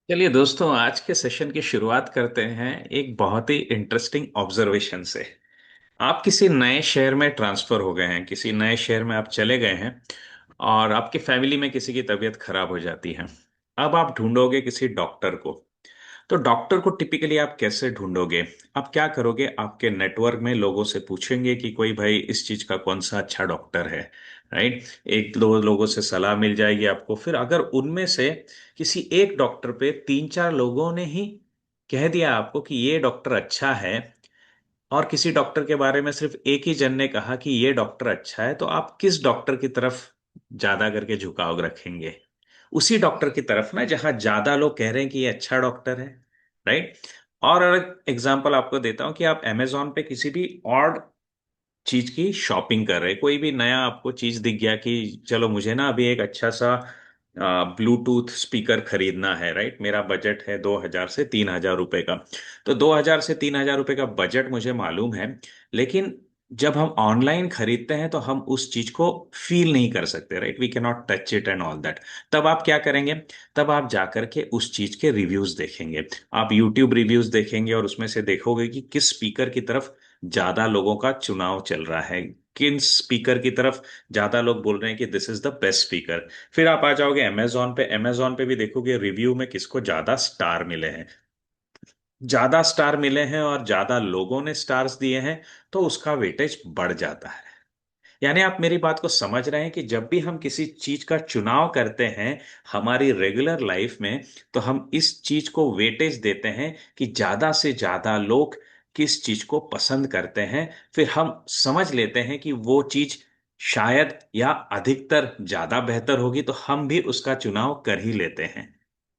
चलिए दोस्तों, आज के सेशन की शुरुआत करते हैं एक बहुत ही इंटरेस्टिंग ऑब्जर्वेशन से। आप किसी नए शहर में ट्रांसफर हो गए हैं, किसी नए शहर में आप चले गए हैं और आपकी फैमिली में किसी की तबीयत खराब हो जाती है। अब आप ढूंढोगे किसी डॉक्टर को। तो डॉक्टर को टिपिकली आप कैसे ढूंढोगे? आप क्या करोगे? आपके नेटवर्क में लोगों से पूछेंगे कि कोई भाई इस चीज का कौन सा अच्छा डॉक्टर है। राइट। एक दो लोगों से सलाह मिल जाएगी आपको। फिर अगर उनमें से किसी एक डॉक्टर पे तीन चार लोगों ने ही कह दिया आपको कि ये डॉक्टर अच्छा है, और किसी डॉक्टर के बारे में सिर्फ एक ही जन ने कहा कि ये डॉक्टर अच्छा है, तो आप किस डॉक्टर की तरफ ज्यादा करके झुकाव रखेंगे? उसी डॉक्टर की तरफ ना, जहां ज्यादा लोग कह रहे हैं कि ये अच्छा डॉक्टर है। राइट। और अलग एग्जांपल आपको देता हूं कि आप अमेजोन पे किसी भी और चीज की शॉपिंग कर रहे हैं, कोई भी नया आपको चीज दिख गया कि चलो मुझे ना अभी एक अच्छा सा ब्लूटूथ स्पीकर खरीदना है। राइट। मेरा बजट है 2,000 से 3,000 रुपए का। तो 2,000 से 3,000 रुपए का बजट मुझे मालूम है, लेकिन जब हम ऑनलाइन खरीदते हैं तो हम उस चीज को फील नहीं कर सकते। Right. We can not touch it and all that. तब आप क्या करेंगे? तब आप जाकर के उस चीज के रिव्यूज देखेंगे। आप यूट्यूब रिव्यूज देखेंगे और उसमें से देखोगे कि किस स्पीकर की तरफ ज्यादा लोगों का चुनाव चल रहा है, किन स्पीकर की तरफ ज्यादा लोग बोल रहे हैं कि this is the best speaker. फिर आप आ जाओगे अमेजोन पे भी देखोगे रिव्यू में किसको ज्यादा स्टार मिले हैं। ज्यादा स्टार मिले हैं और ज्यादा लोगों ने स्टार्स दिए हैं, तो उसका वेटेज बढ़ जाता है। यानी आप मेरी बात को समझ रहे हैं कि जब भी हम किसी चीज का चुनाव करते हैं हमारी रेगुलर लाइफ में, तो हम इस चीज को वेटेज देते हैं कि ज्यादा से ज्यादा लोग किस चीज को पसंद करते हैं। फिर हम समझ लेते हैं कि वो चीज शायद या अधिकतर ज्यादा बेहतर होगी, तो हम भी उसका चुनाव कर ही लेते हैं।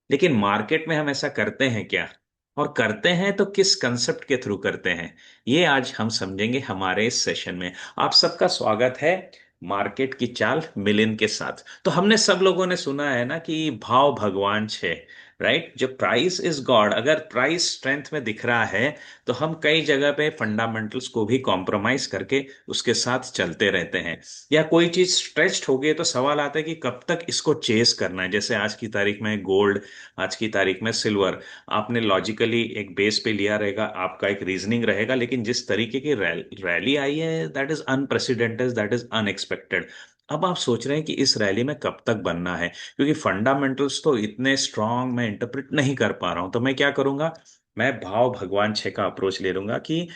लेकिन मार्केट में हम ऐसा करते हैं क्या? और करते हैं तो किस कंसेप्ट के थ्रू करते हैं? ये आज हम समझेंगे हमारे इस सेशन में। आप सबका स्वागत है मार्केट की चाल मिलिन के साथ। तो हमने सब लोगों ने सुना है ना कि भाव भगवान छे। राइट। जो प्राइस इज गॉड, अगर प्राइस स्ट्रेंथ में दिख रहा है तो हम कई जगह पे फंडामेंटल्स को भी कॉम्प्रोमाइज करके उसके साथ चलते रहते हैं। या कोई चीज स्ट्रेच्ड हो गई तो सवाल आता है कि कब तक इसको चेस करना है। जैसे आज की तारीख में गोल्ड, आज की तारीख में सिल्वर। आपने लॉजिकली एक बेस पे लिया रहेगा, आपका एक रीजनिंग रहेगा, लेकिन जिस तरीके की रैली आई है, that is unprecedented, that is unexpected. अब आप सोच रहे हैं कि इस रैली में कब तक बनना है, क्योंकि फंडामेंटल्स तो इतने स्ट्रांग मैं इंटरप्रेट नहीं कर पा रहा हूं। तो मैं क्या करूंगा? मैं भाव भगवान छे का अप्रोच ले लूंगा कि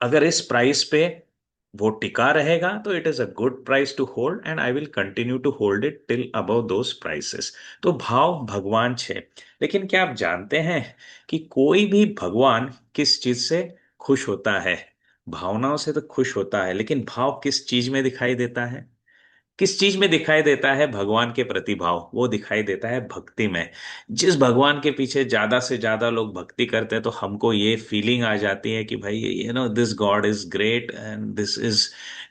अगर इस प्राइस पे वो टिका रहेगा तो it is a good price to hold, and I will continue to hold it till above those prices. तो भाव भगवान छे। लेकिन क्या आप जानते हैं कि कोई भी भगवान किस चीज से खुश होता है? भावनाओं से तो खुश होता है, लेकिन भाव किस चीज में दिखाई देता है? किस चीज में दिखाई देता है भगवान के प्रति भाव? वो दिखाई देता है भक्ति में। जिस भगवान के पीछे ज्यादा से ज्यादा लोग भक्ति करते हैं तो हमको ये फीलिंग आ जाती है कि भाई this God is great and this is.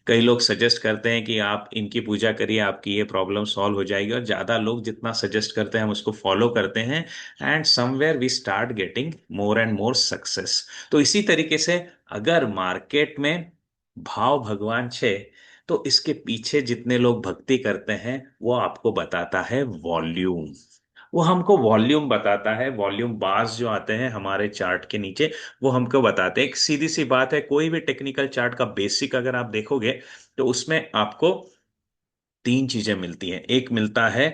कई लोग सजेस्ट करते हैं कि आप इनकी पूजा करिए, आपकी ये प्रॉब्लम सॉल्व हो जाएगी, और ज्यादा लोग जितना सजेस्ट करते हैं हम उसको फॉलो करते हैं। And somewhere we start getting more and more success. तो इसी तरीके से अगर मार्केट में भाव भगवान छे, तो इसके पीछे जितने लोग भक्ति करते हैं वो आपको बताता है वॉल्यूम। वो हमको वॉल्यूम बताता है। वॉल्यूम बार्स जो आते हैं हमारे चार्ट के नीचे, वो हमको बताते हैं। एक सीधी सी बात है, कोई भी टेक्निकल चार्ट का बेसिक अगर आप देखोगे तो उसमें आपको तीन चीजें मिलती हैं। एक मिलता है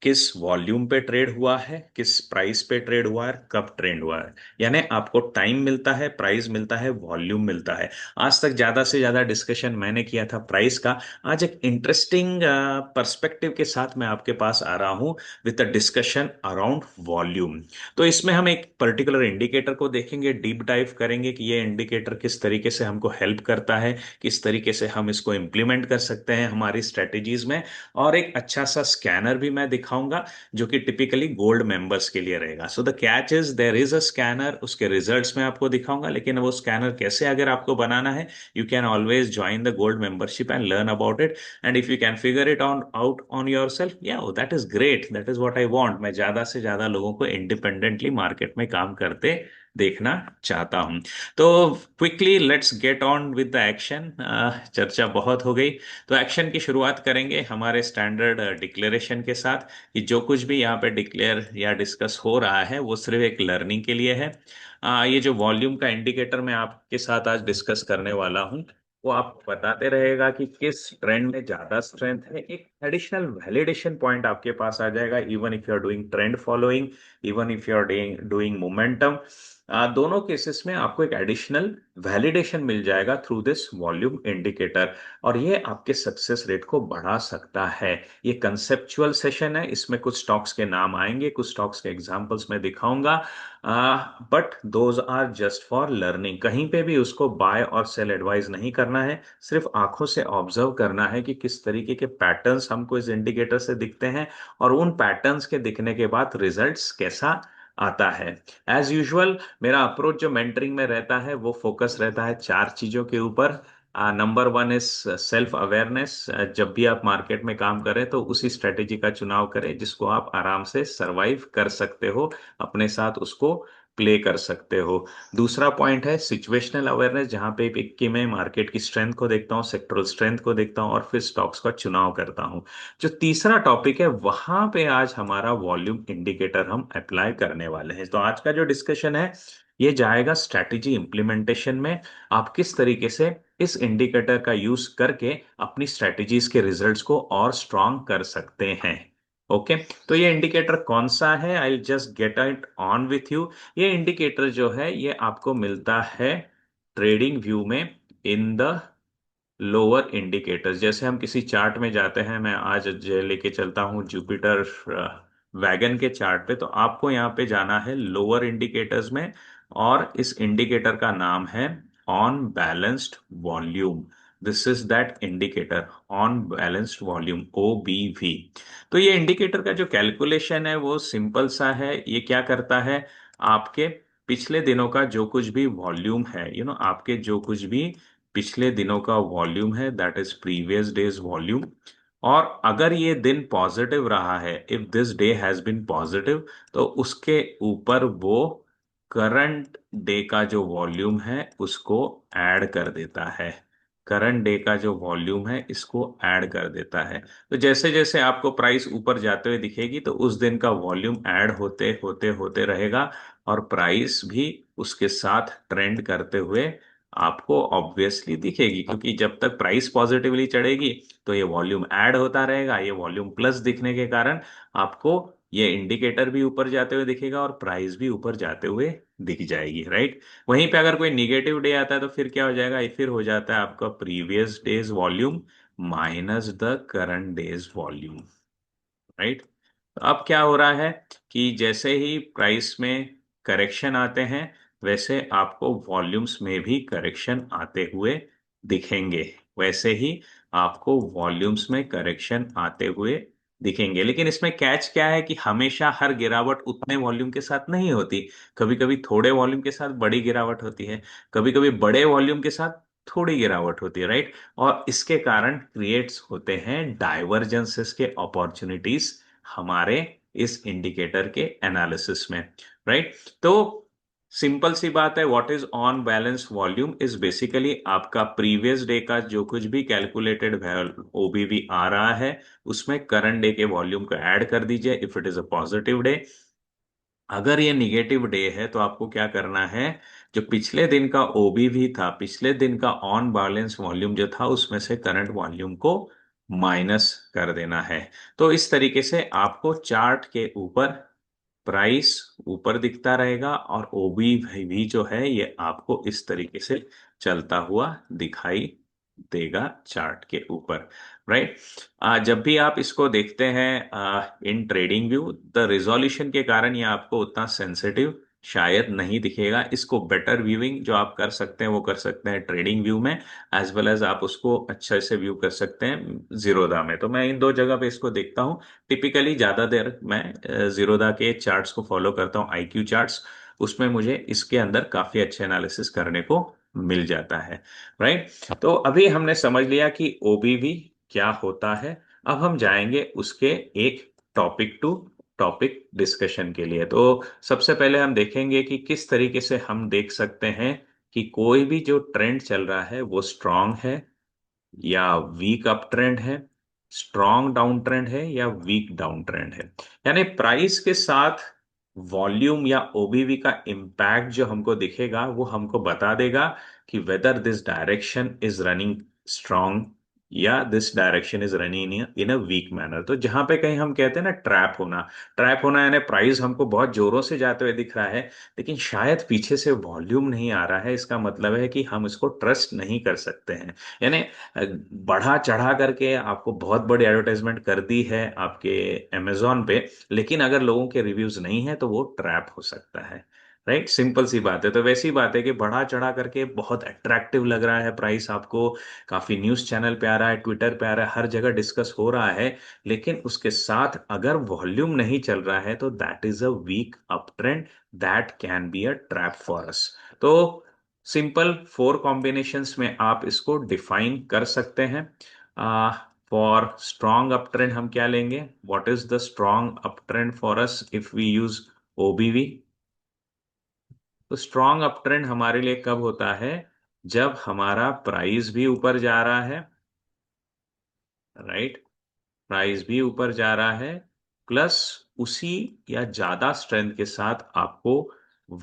किस वॉल्यूम पे ट्रेड हुआ है, किस प्राइस पे ट्रेड हुआ है, कब ट्रेंड हुआ है। यानी आपको टाइम मिलता है, प्राइस मिलता है, वॉल्यूम मिलता है। आज तक ज्यादा से ज्यादा डिस्कशन मैंने किया था प्राइस का। आज एक इंटरेस्टिंग पर्सपेक्टिव के साथ मैं आपके पास आ रहा हूं with a discussion around volume. तो इसमें हम एक पर्टिकुलर इंडिकेटर को देखेंगे, डीप डाइव करेंगे कि ये इंडिकेटर किस तरीके से हमको हेल्प करता है, किस तरीके से हम इसको इम्प्लीमेंट कर सकते हैं हमारी स्ट्रेटेजीज में। और एक अच्छा सा स्कैनर भी मैं दिखाऊंगा जो कि टिपिकली गोल्ड मेंबर्स के लिए रहेगा। So the catch is there is a scanner, उसके रिजल्ट्स मैं आपको दिखाऊंगा, लेकिन वो स्कैनर कैसे अगर आपको बनाना है, you can always join the gold membership and learn about it. And if you can figure it on out on your self, या that is great, that is what I want. मैं ज्यादा से ज्यादा लोगों को इंडिपेंडेंटली मार्केट में काम करते देखना चाहता हूं। तो quickly let's get on with the action. चर्चा बहुत हो गई, तो एक्शन की शुरुआत करेंगे हमारे स्टैंडर्ड डिक्लेरेशन के साथ कि जो कुछ भी यहाँ पे डिक्लेयर या डिस्कस हो रहा है वो सिर्फ एक लर्निंग के लिए है। ये जो वॉल्यूम का इंडिकेटर मैं आपके साथ आज डिस्कस करने वाला हूँ, वो आप बताते रहेगा कि किस ट्रेंड में ज्यादा स्ट्रेंथ है। एक एडिशनल वैलिडेशन पॉइंट आपके पास आ जाएगा, even if you are doing trend following, even if you are doing momentum. दोनों केसेस में आपको एक एडिशनल वैलिडेशन मिल जाएगा थ्रू दिस वॉल्यूम इंडिकेटर, और ये आपके सक्सेस रेट को बढ़ा सकता है। ये कंसेप्चुअल सेशन है, इसमें कुछ स्टॉक्स के नाम आएंगे, कुछ स्टॉक्स के एग्जांपल्स मैं दिखाऊंगा, but those are just for learning. कहीं पे भी उसको बाय और सेल एडवाइस नहीं करना है, सिर्फ आंखों से ऑब्जर्व करना है कि किस तरीके के पैटर्न्स हमको इस इंडिकेटर से दिखते हैं, और उन पैटर्न्स के दिखने के बाद रिजल्ट्स कैसा आता है। एज यूजुअल मेरा अप्रोच जो मेंटरिंग में रहता है वो फोकस रहता है चार चीजों के ऊपर। Number one is self awareness. जब भी आप मार्केट में काम करें तो उसी स्ट्रेटेजी का चुनाव करें जिसको आप आराम से सरवाइव कर सकते हो, अपने साथ उसको प्ले कर सकते हो। दूसरा पॉइंट है सिचुएशनल अवेयरनेस, जहां पे कि मैं मार्केट की स्ट्रेंथ को देखता हूँ, सेक्टरल स्ट्रेंथ को देखता हूँ, और फिर स्टॉक्स का चुनाव करता हूँ। जो तीसरा टॉपिक है वहां पे आज हमारा वॉल्यूम इंडिकेटर हम अप्लाई करने वाले हैं। तो आज का जो डिस्कशन है ये जाएगा स्ट्रैटेजी इंप्लीमेंटेशन में। आप किस तरीके से इस इंडिकेटर का यूज करके अपनी स्ट्रैटेजीज के रिजल्ट्स को और स्ट्रांग कर सकते हैं। ओके, तो ये इंडिकेटर कौन सा है, I just get it on with you. ये इंडिकेटर जो है ये आपको मिलता है ट्रेडिंग व्यू में, इन द लोअर इंडिकेटर्स। जैसे हम किसी चार्ट में जाते हैं, मैं आज लेके चलता हूँ जुपिटर वैगन के चार्ट पे, तो आपको यहाँ पे जाना है लोअर इंडिकेटर्स में, और इस इंडिकेटर का नाम है on balanced volume. This is that indicator, on balanced volume, OBV। तो ये इंडिकेटर का जो कैलकुलेशन है वो सिंपल सा है। ये क्या करता है, आपके पिछले दिनों का जो कुछ भी वॉल्यूम है, आपके जो कुछ भी पिछले दिनों का वॉल्यूम है, that is previous day's volume, और अगर ये दिन पॉजिटिव रहा है, if this day has been positive, तो उसके ऊपर वो करंट डे का जो वॉल्यूम है उसको ऐड कर देता है। करंट डे का जो वॉल्यूम है इसको ऐड कर देता है। तो जैसे जैसे आपको प्राइस ऊपर जाते हुए दिखेगी तो उस दिन का वॉल्यूम ऐड होते होते होते रहेगा, और प्राइस भी उसके साथ ट्रेंड करते हुए आपको ऑब्वियसली दिखेगी, क्योंकि जब तक प्राइस पॉजिटिवली चढ़ेगी तो ये वॉल्यूम ऐड होता रहेगा। ये वॉल्यूम प्लस दिखने के कारण आपको ये इंडिकेटर भी ऊपर जाते हुए दिखेगा और प्राइस भी ऊपर जाते हुए दिख जाएगी, राइट। वहीं पे अगर कोई निगेटिव डे आता है तो फिर क्या हो जाएगा, फिर हो जाता है आपका previous day's volume minus the current days volume, right. तो अब क्या हो रहा है कि जैसे ही प्राइस में करेक्शन आते हैं वैसे आपको वॉल्यूम्स में भी करेक्शन आते हुए दिखेंगे, वैसे ही आपको वॉल्यूम्स में करेक्शन आते हुए दिखेंगे। लेकिन इसमें कैच क्या है कि हमेशा हर गिरावट उतने वॉल्यूम के साथ नहीं होती। कभी कभी थोड़े वॉल्यूम के साथ बड़ी गिरावट होती है, कभी कभी बड़े वॉल्यूम के साथ थोड़ी गिरावट होती है, राइट। और इसके कारण क्रिएट्स होते हैं डाइवर्जेंसेस के अपॉर्चुनिटीज हमारे इस इंडिकेटर के एनालिसिस में, राइट। तो सिंपल सी बात है, what is on balance volume is basically आपका प्रीवियस डे का जो कुछ भी कैलकुलेटेड OBV आ रहा है उसमें करंट डे के वॉल्यूम को ऐड कर दीजिए, if it is a positive day. अगर ये निगेटिव डे है तो आपको क्या करना है, जो पिछले दिन का OBV था, पिछले दिन का ऑन बैलेंस वॉल्यूम जो था, उसमें से करंट वॉल्यूम को माइनस कर देना है। तो इस तरीके से आपको चार्ट के ऊपर प्राइस ऊपर दिखता रहेगा, और OBV जो है ये आपको इस तरीके से चलता हुआ दिखाई देगा चार्ट के ऊपर, राइट। जब भी आप इसको देखते हैं in trading view, the resolution के कारण ये आपको उतना सेंसिटिव शायद नहीं दिखेगा। इसको बेटर व्यूइंग जो आप कर सकते हैं वो कर सकते हैं ट्रेडिंग व्यू में, एज वेल एज आप उसको अच्छे से व्यू कर सकते हैं जीरोदा में। तो मैं इन दो जगह पे इसको देखता हूँ। टिपिकली ज्यादा देर मैं जीरोदा के चार्ट्स को फॉलो करता हूँ, IQ चार्ट्स। उसमें मुझे इसके अंदर काफी अच्छे एनालिसिस करने को मिल जाता है, राइट। तो अभी हमने समझ लिया कि OBV क्या होता है। अब हम जाएंगे उसके एक टॉपिक टू टॉपिक डिस्कशन के लिए। तो सबसे पहले हम देखेंगे कि किस तरीके से हम देख सकते हैं कि कोई भी जो ट्रेंड चल रहा है वो स्ट्रांग है या वीक अप ट्रेंड है, स्ट्रॉन्ग डाउन ट्रेंड है या वीक डाउन ट्रेंड है। यानी प्राइस के साथ वॉल्यूम या ओबीवी का इम्पैक्ट जो हमको दिखेगा वो हमको बता देगा कि whether this direction is running strong या this direction is running in a weak manner. तो जहां पे कहीं हम कहते हैं ना ट्रैप होना, ट्रैप होना यानी प्राइस हमको बहुत जोरों से जाते हुए दिख रहा है लेकिन शायद पीछे से वॉल्यूम नहीं आ रहा है, इसका मतलब है कि हम इसको ट्रस्ट नहीं कर सकते हैं। यानी बढ़ा चढ़ा करके आपको बहुत बड़ी एडवर्टाइजमेंट कर दी है आपके अमेजोन पे, लेकिन अगर लोगों के रिव्यूज नहीं है तो वो ट्रैप हो सकता है। राइट, सिंपल सी बात है। तो वैसी बात है कि बढ़ा चढ़ा करके बहुत अट्रैक्टिव लग रहा है प्राइस आपको, काफी न्यूज चैनल पे आ रहा है, ट्विटर पे आ रहा है, हर जगह डिस्कस हो रहा है, लेकिन उसके साथ अगर वॉल्यूम नहीं चल रहा है तो that is a weak up trend, that can be a trap for us. तो सिंपल फोर कॉम्बिनेशंस में आप इसको डिफाइन कर सकते हैं। फॉर स्ट्रॉन्ग अप ट्रेंड हम क्या लेंगे, what is the strong up trend for us if we use OBV. तो स्ट्रॉन्ग अप ट्रेंड हमारे लिए कब होता है, जब हमारा प्राइस भी ऊपर जा रहा है, राइट, प्राइस भी ऊपर जा रहा है, प्लस उसी या ज्यादा स्ट्रेंथ के साथ आपको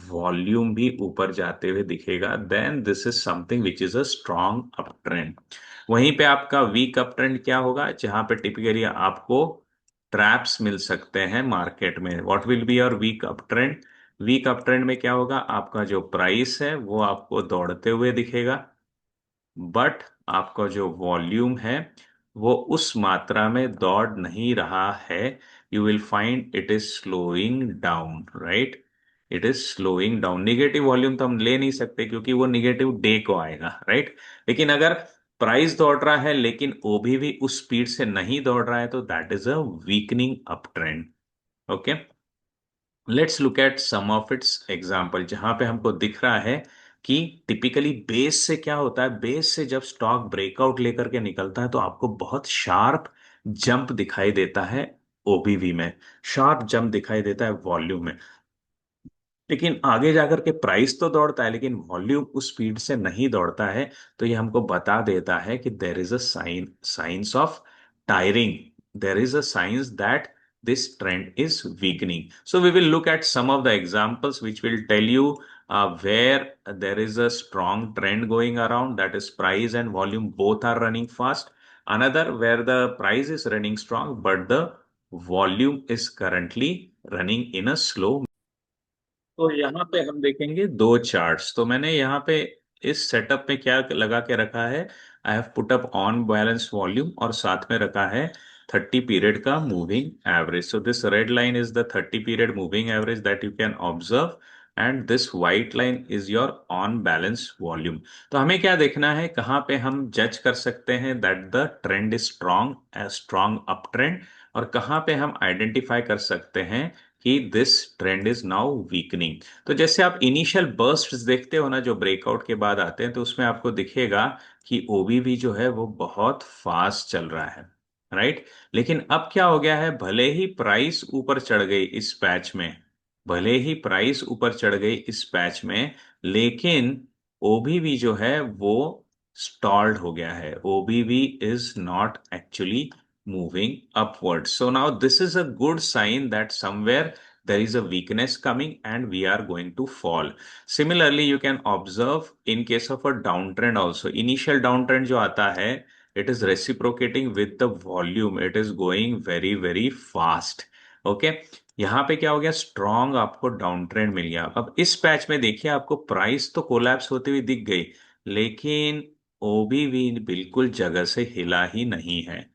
वॉल्यूम भी ऊपर जाते हुए दिखेगा, then this is something which is a strong up trend. वहीं पे आपका वीक अप ट्रेंड क्या होगा, जहां पे टिपिकली आपको ट्रैप्स मिल सकते हैं मार्केट में। What will be your weak up trend, weak up trend में क्या होगा, आपका जो प्राइस है वो आपको दौड़ते हुए दिखेगा, बट आपका जो वॉल्यूम है वो उस मात्रा में दौड़ नहीं रहा है। You will find it is slowing down, right, it is slowing down. Negative volume तो हम ले नहीं सकते क्योंकि वो निगेटिव डे को आएगा, राइट, लेकिन अगर प्राइस दौड़ रहा है लेकिन ओबी भी उस स्पीड से नहीं दौड़ रहा है तो that is a weakening up trend. Okay, let's look at some of its example, जहां पे हमको दिख रहा है कि टिपिकली बेस से क्या होता है, बेस से जब स्टॉक ब्रेकआउट लेकर के निकलता है तो आपको बहुत शार्प जंप दिखाई देता है ओबीवी में, शार्प जंप दिखाई देता है वॉल्यूम में, लेकिन आगे जाकर के प्राइस तो दौड़ता है लेकिन वॉल्यूम उस स्पीड से नहीं दौड़ता है। तो ये हमको बता देता है कि देर is a science of tiring, there is a science that this trend is weakening. So we will look at some of the examples which will tell you where there is a strong trend going around, that is price and volume both are running fast. Another where the price is running strong but the volume is currently running in a slow। तो यहाँ पे हम देखेंगे दो charts. तो मैंने यहाँ पे इस सेटअप में क्या लगा के रखा है, I have put up on balance volume और साथ में रखा है 30 पीरियड का moving average. So this red line is the 30 period moving average that you can observe and this white line is your on balance volume. तो हमें क्या देखना है, कहाँ पे हम जज कर सकते हैं that the trend is strong, strong up trend, और कहाँ पे हम आइडेंटिफाई कर सकते हैं कि this trend is now weakening. तो जैसे आप इनिशियल बर्स्ट्स देखते हो ना जो ब्रेकआउट के बाद आते हैं, तो उसमें आपको दिखेगा कि ओबीवी जो है वो बहुत फास्ट चल रहा है, राइट। लेकिन अब क्या हो गया है, भले ही प्राइस ऊपर चढ़ गई इस पैच में, भले ही प्राइस ऊपर चढ़ गई इस पैच में, लेकिन ओबीवी जो है वो स्टॉल्ड हो गया है, OBV is not actually moving upwards. So now this is a good sign that somewhere there is a weakness coming and we are going to fall. Similarly, you can observe in case of a downtrend also. Initial downtrend जो आता है, it is reciprocating with the volume. It is going very very fast. Okay. यहाँ पे क्या हो गया, strong आपको down trend मिल गया। अब इस पैच में देखिए आपको प्राइस तो कोलैप्स होती हुई दिख गई, लेकिन ओबीवी बिल्कुल जगह से हिला ही नहीं है।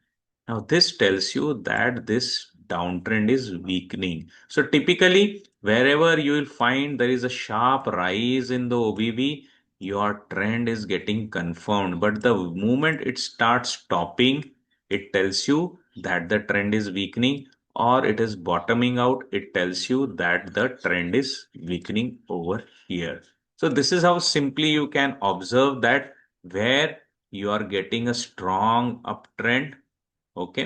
Now, this tells you that this downtrend is weakening. So, typically, wherever you will find there is a sharp rise in the OBV, your trend is getting confirmed. But the moment it starts stopping, it tells you that the trend is weakening, or it is bottoming out. It tells you that the trend is weakening over here. So, this is how simply you can observe that where you are getting a strong uptrend, okay,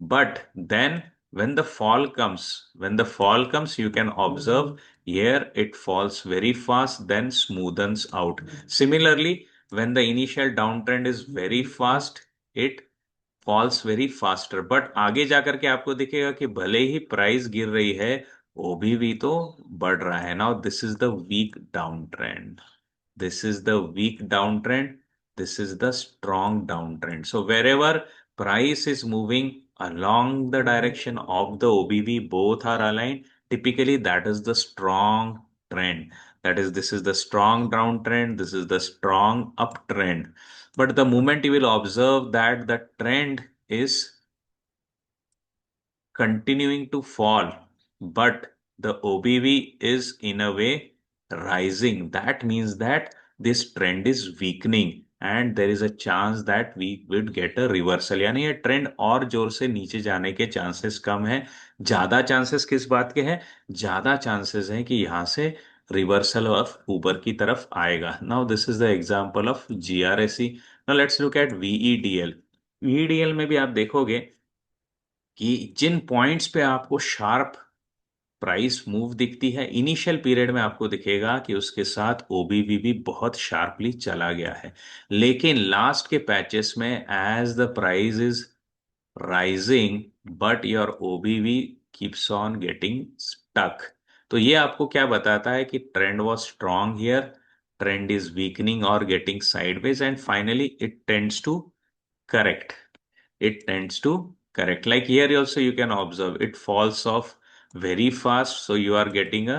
but then when the fall comes, you can observe here it falls very fast, then smoothens out. Similarly, when the initial downtrend is very fast, it falls very faster, but आगे जाकर के आपको दिखेगा कि भले ही price गिर रही है, ओबीवी तो बढ़ रहा है. Now this is the weak down trend. This is the weak downtrend. This is the strong downtrend. So wherever price is moving along the direction of the OBV, both are aligned. Typically, that is the strong trend. That is, this is the strong downtrend. This is the strong uptrend. But the moment you will observe that the trend is continuing to fall, but the OBV is in a way rising. That means that this trend is weakening and there is a chance that we would get a reversal. यानी ये trend और जोर से नीचे जाने के chances कम है. ज्यादा चांसेस किस बात के हैं? ज्यादा चांसेस हैं कि यहाँ से रिवर्सल ऑफ ऊपर की तरफ आएगा. Now this is the example of GRSE. Now let's look at VEDL. VEDL में भी आप देखोगे कि जिन पॉइंट्स पे आपको शार्प प्राइस मूव दिखती है, इनिशियल पीरियड में आपको दिखेगा कि उसके साथ ओबीवी भी बहुत शार्पली चला गया है. लेकिन लास्ट के पैचेस में as the price is rising, but your OBV keeps on getting stuck. तो ये आपको क्या बताता है कि trend was strong here, trend is weakening और getting sideways, and finally it tends to correct. It tends to correct. Like here also you can observe it falls off very fast, so you are getting a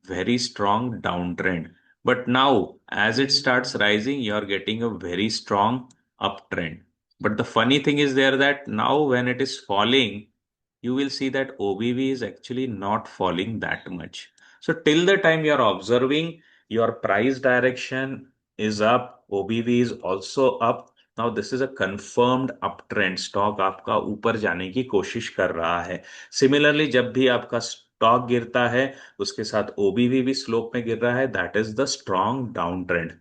very strong downtrend. But now as it starts rising, you are getting a very strong uptrend. But the funny thing is there that now when it is falling, you will see that OBV is actually not falling that much. So till the time you are observing your price direction is up, OBV is also up. Now this is a confirmed uptrend. Stock आपका ऊपर जाने की कोशिश कर रहा है. Similarly जब भी आपका स्टॉक गिरता है, उसके साथ ओबीवी भी स्लोप में गिर रहा है, that is the strong down trend.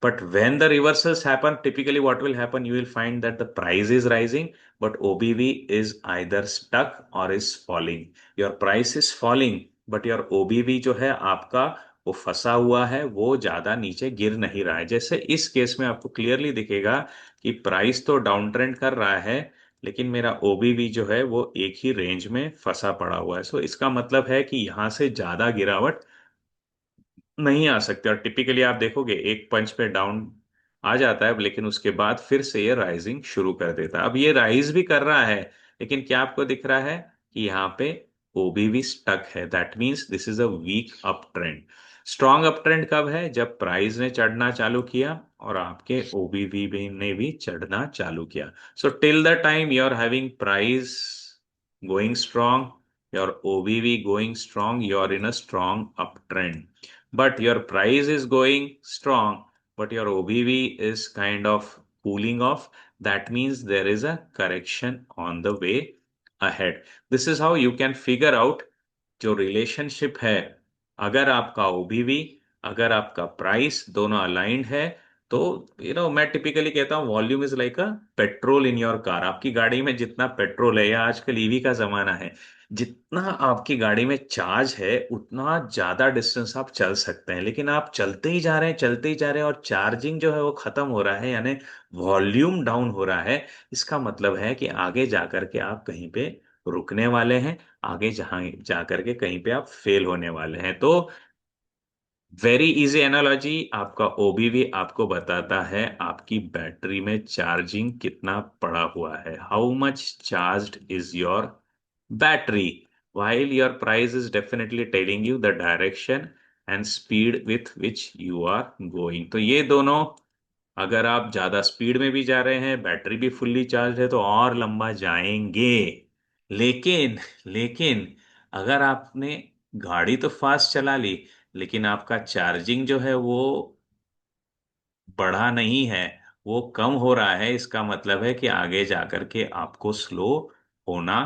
But when the reversals happen, typically what will happen, you will find that the price is rising, but OBV is either stuck or is falling. Your price is falling, but your OBV जो है आपका, वो फंसा हुआ है, वो ज्यादा नीचे गिर नहीं रहा है. जैसे इस केस में आपको क्लियरली दिखेगा कि प्राइस तो डाउन ट्रेंड कर रहा है, लेकिन मेरा ओबीवी जो है वो एक ही रेंज में फंसा पड़ा हुआ है. सो इसका मतलब है कि यहाँ से ज्यादा गिरावट नहीं आ सकते. और टिपिकली आप देखोगे एक पंच पे डाउन आ जाता है, लेकिन उसके बाद फिर से ये राइजिंग शुरू कर देता है. अब ये राइज भी कर रहा है, लेकिन क्या आपको दिख रहा है कि यहाँ पे ओबीवी स्टक है. That means this is a weak up trend. Strong up trend कब है? जब प्राइस ने चढ़ना चालू किया और आपके ओबीवी भी ने भी चढ़ना चालू किया. So till the time you are having price going strong, your OBV going strong, you're in a strong uptrend. But your price is going strong, but your OBV is kind of cooling off. That means there is a correction on the way ahead. This is how you can figure out जो relationship है. अगर आपका ओबीवी, अगर आपका price दोनों aligned है, तो मैं टिपिकली कहता हूँ volume is like a petrol in your car. आपकी गाड़ी में जितना पेट्रोल है, या आजकल ईवी का जमाना है, जितना आपकी गाड़ी में चार्ज है उतना ज्यादा डिस्टेंस आप चल सकते हैं. लेकिन आप चलते ही जा रहे हैं, चलते ही जा रहे हैं, और चार्जिंग जो है वो खत्म हो रहा है, यानी वॉल्यूम डाउन हो रहा है. इसका मतलब है कि आगे जाकर के आप कहीं पे रुकने वाले हैं, आगे जहां जाकर के कहीं पे आप फेल होने वाले हैं. तो वेरी इजी एनालॉजी, आपका ओबीवी आपको बताता है आपकी बैटरी में चार्जिंग कितना पड़ा हुआ है. How much charged is your battery, while your price is definitely telling you the direction and speed with which you are going. तो ये दोनों, अगर आप ज्यादा स्पीड में भी जा रहे हैं, बैटरी भी फुल्ली चार्ज है, तो और लंबा जाएंगे. लेकिन लेकिन अगर आपने गाड़ी तो फास्ट चला ली, लेकिन आपका चार्जिंग जो है वो बढ़ा नहीं है, वो कम हो रहा है, इसका मतलब है कि आगे जाकर के आपको स्लो होना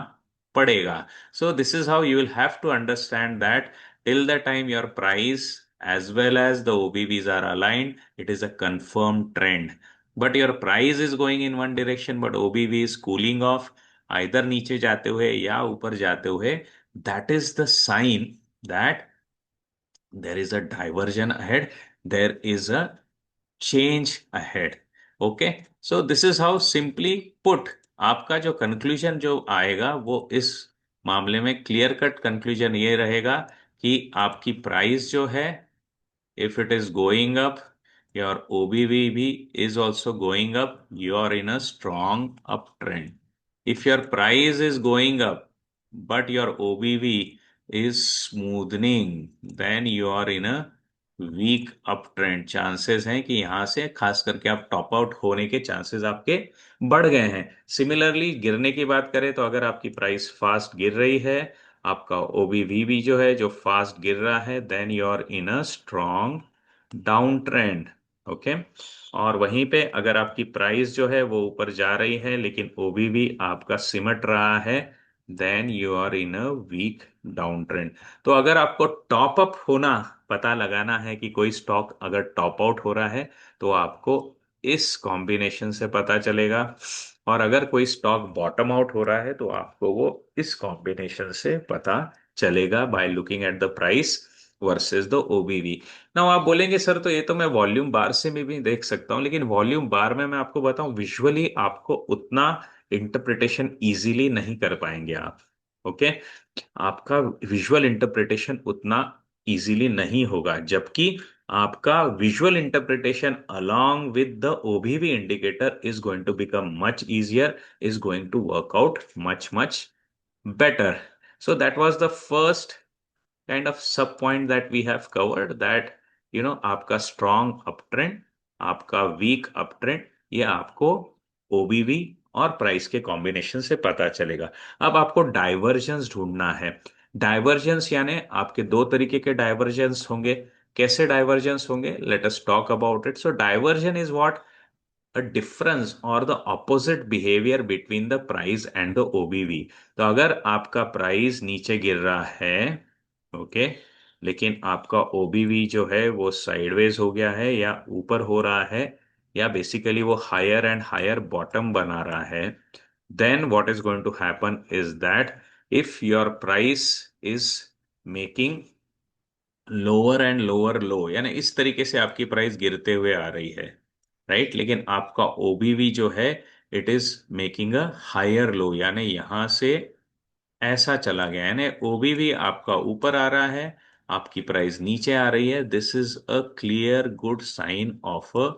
पड़ेगा. So this is how you will have to understand that till the time your price as well as the OBVs are aligned, it is a confirmed trend. But your price is going in one direction, but OBV is cooling off. Either नीचे जाते हुए या ऊपर जाते हुए, that is the sign that there is a divergence ahead, there is a change ahead. Okay, so this is how simply put आपका जो conclusion जो आएगा वो इस मामले में क्लियर कट कंक्लूजन ये रहेगा कि आपकी प्राइस जो है, if it is going up, your OBVB is also going up, you are in a strong uptrend. If your price is going up but your OBV is smoothing, then you are in a weak up trend. Chances हैं कि यहां से खास करके आप top out होने के chances आपके बढ़ गए हैं। सिमिलरली गिरने की बात करें तो अगर आपकी प्राइस फास्ट गिर रही है, आपका ओबीवी भी जो है जो फास्ट गिर रहा है, then you are in a strong down trend. Okay, और वहीं पे अगर आपकी प्राइस जो है वो ऊपर जा रही है लेकिन ओबीवी आपका सिमट रहा है, then you are in a weak down trend. तो अगर आपको टॉप अप होना पता लगाना है कि कोई स्टॉक अगर टॉप आउट हो रहा है, तो आपको इस कॉम्बिनेशन से पता चलेगा, और अगर कोई स्टॉक बॉटम आउट हो रहा है तो आपको वो इस कॉम्बिनेशन से पता चलेगा by looking at the price versus the OBV. ना आप बोलेंगे सर तो ये तो मैं वॉल्यूम बार से भी देख सकता हूँ, लेकिन वॉल्यूम बार में मैं आपको बताऊं विजुअली आपको उतना इंटरप्रिटेशन इजीली नहीं कर पाएंगे आप। ओके, आपका विजुअल इंटरप्रिटेशन उतना इजीली नहीं होगा, जबकि आपका visual interpretation along with the OBV indicator is going to become much easier, is going to work out much better. So that was the first kind of sub point that we have covered, that आपका strong uptrend, आपका weak uptrend, ये आपको ओबीवी और price के combination से पता चलेगा। अब आपको डाइवर्जेंस ढूंढना है। डाइवर्जेंस यानी आपके दो तरीके के डाइवर्जेंस होंगे। कैसे डाइवर्जेंस होंगे, let us talk about it. So diversion is what, a difference or the opposite behavior between the price and the OBV। तो अगर आपका प्राइस नीचे गिर रहा है, ओके, लेकिन आपका ओबीवी जो है वो साइडवेज हो गया है या ऊपर हो रहा है, या बेसिकली वो हायर एंड हायर बॉटम बना रहा है, then what is going to happen is that if your price is making lower and lower लो, यानी इस तरीके से आपकी प्राइस गिरते हुए आ रही है, राइट, लेकिन आपका ओबीवी जो है it is making a higher low, यानी यहां से ऐसा चला गया, यानी ओबीवी आपका ऊपर आ रहा है, आपकी प्राइस नीचे आ रही है। This is a clear good sign of a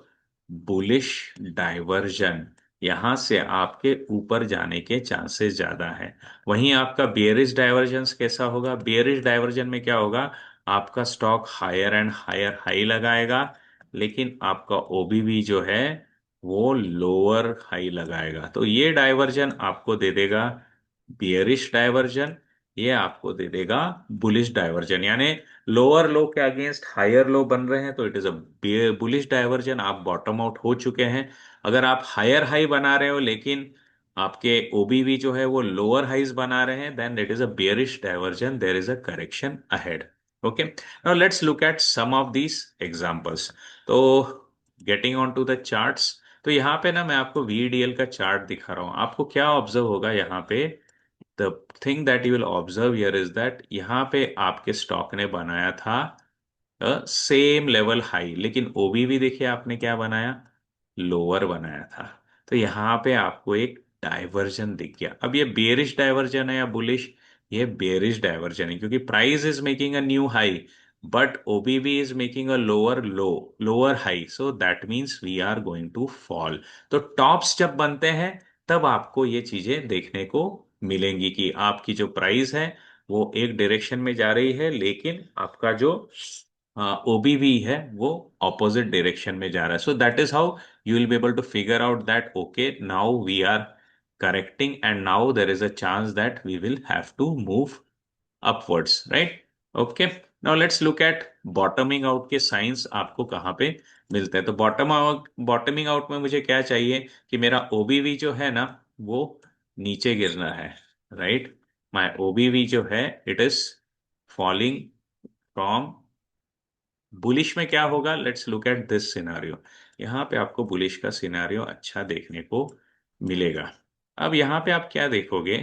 bullish divergence. यहां से आपके ऊपर जाने के चांसेस ज्यादा हैं। वहीं आपका बेयरिश डाइवर्जेंस कैसा होगा, बेयरिश डाइवर्जन में क्या होगा, आपका stock higher and higher high लगाएगा, लेकिन आपका ओबीवी जो है वो लोअर हाई लगाएगा। तो ये डाइवर्जन आपको दे देगा बियरिश डाइवर्जन, ये आपको दे देगा बुलिश डाइवर्जन। यानी लोअर लो के अगेंस्ट हायर लो बन रहे हैं तो it is a bullish diversion, आप बॉटम आउट हो चुके हैं। अगर आप हायर हाई बना रहे हो लेकिन आपके ओबीवी जो है वो लोअर हाइज बना रहे हैं, then it is a bearish divergence, there is a correction ahead. Okay, now let's look at some of these examples. तो getting on to the charts, तो यहाँ पे ना मैं आपको वीडीएल का चार्ट दिखा रहा हूँ। आपको क्या ऑब्जर्व होगा यहाँ पे, the thing that you will observe here is that यहाँ पे आपके स्टॉक ने बनाया था सेम लेवल हाई, लेकिन ओबीवी देखिए आपने क्या बनाया, लोअर बनाया था। तो यहाँ पे आपको एक डाइवर्जन दिख गया। अब ये बेरिश डाइवर्जन है या बुलिश, ये बेरिश डाइवर्जन है, क्योंकि price is making a new high but OBV is making a lower low, lower high, so that means we are going to fall. तो टॉप्स जब बनते हैं तब आपको ये चीजें देखने को मिलेंगी कि आपकी जो प्राइस है वो एक डायरेक्शन में जा रही है, लेकिन आपका जो ओबीवी है वो ऑपोजिट डायरेक्शन में जा रहा है। सो that is how you will be able to figure out that okay, now we are correcting and now there is a chance that we will have to move upwards, right? Okay, now let's look at bottoming out के science आपको कहाँ पे मिलते हैं। तो bottoming out में मुझे क्या चाहिए कि मेरा ओबीवी जो है ना वो नीचे गिरना है, राइट, माय ओबीवी जो है it is falling from bullish में क्या होगा, let's look at this scenario. यहाँ पे आपको बुलिश का सिनारियो अच्छा देखने को मिलेगा। अब यहाँ पे आप क्या देखोगे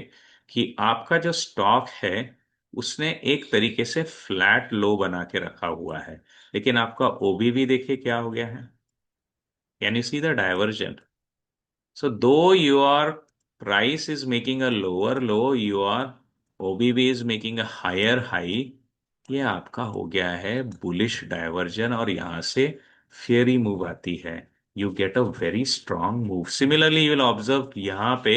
कि आपका जो स्टॉक है उसने एक तरीके से फ्लैट लो बना के रखा हुआ है, लेकिन आपका ओबीवी देखिए क्या हो गया है। Can you see the diversion? So though your price is making a lower low, your OBV is making a higher high, ये आपका हो गया है बुलिश डाइवर्जन, और यहां से फेयरी मूव आती है। You get a very strong move. Similarly you will observe यहाँ पे,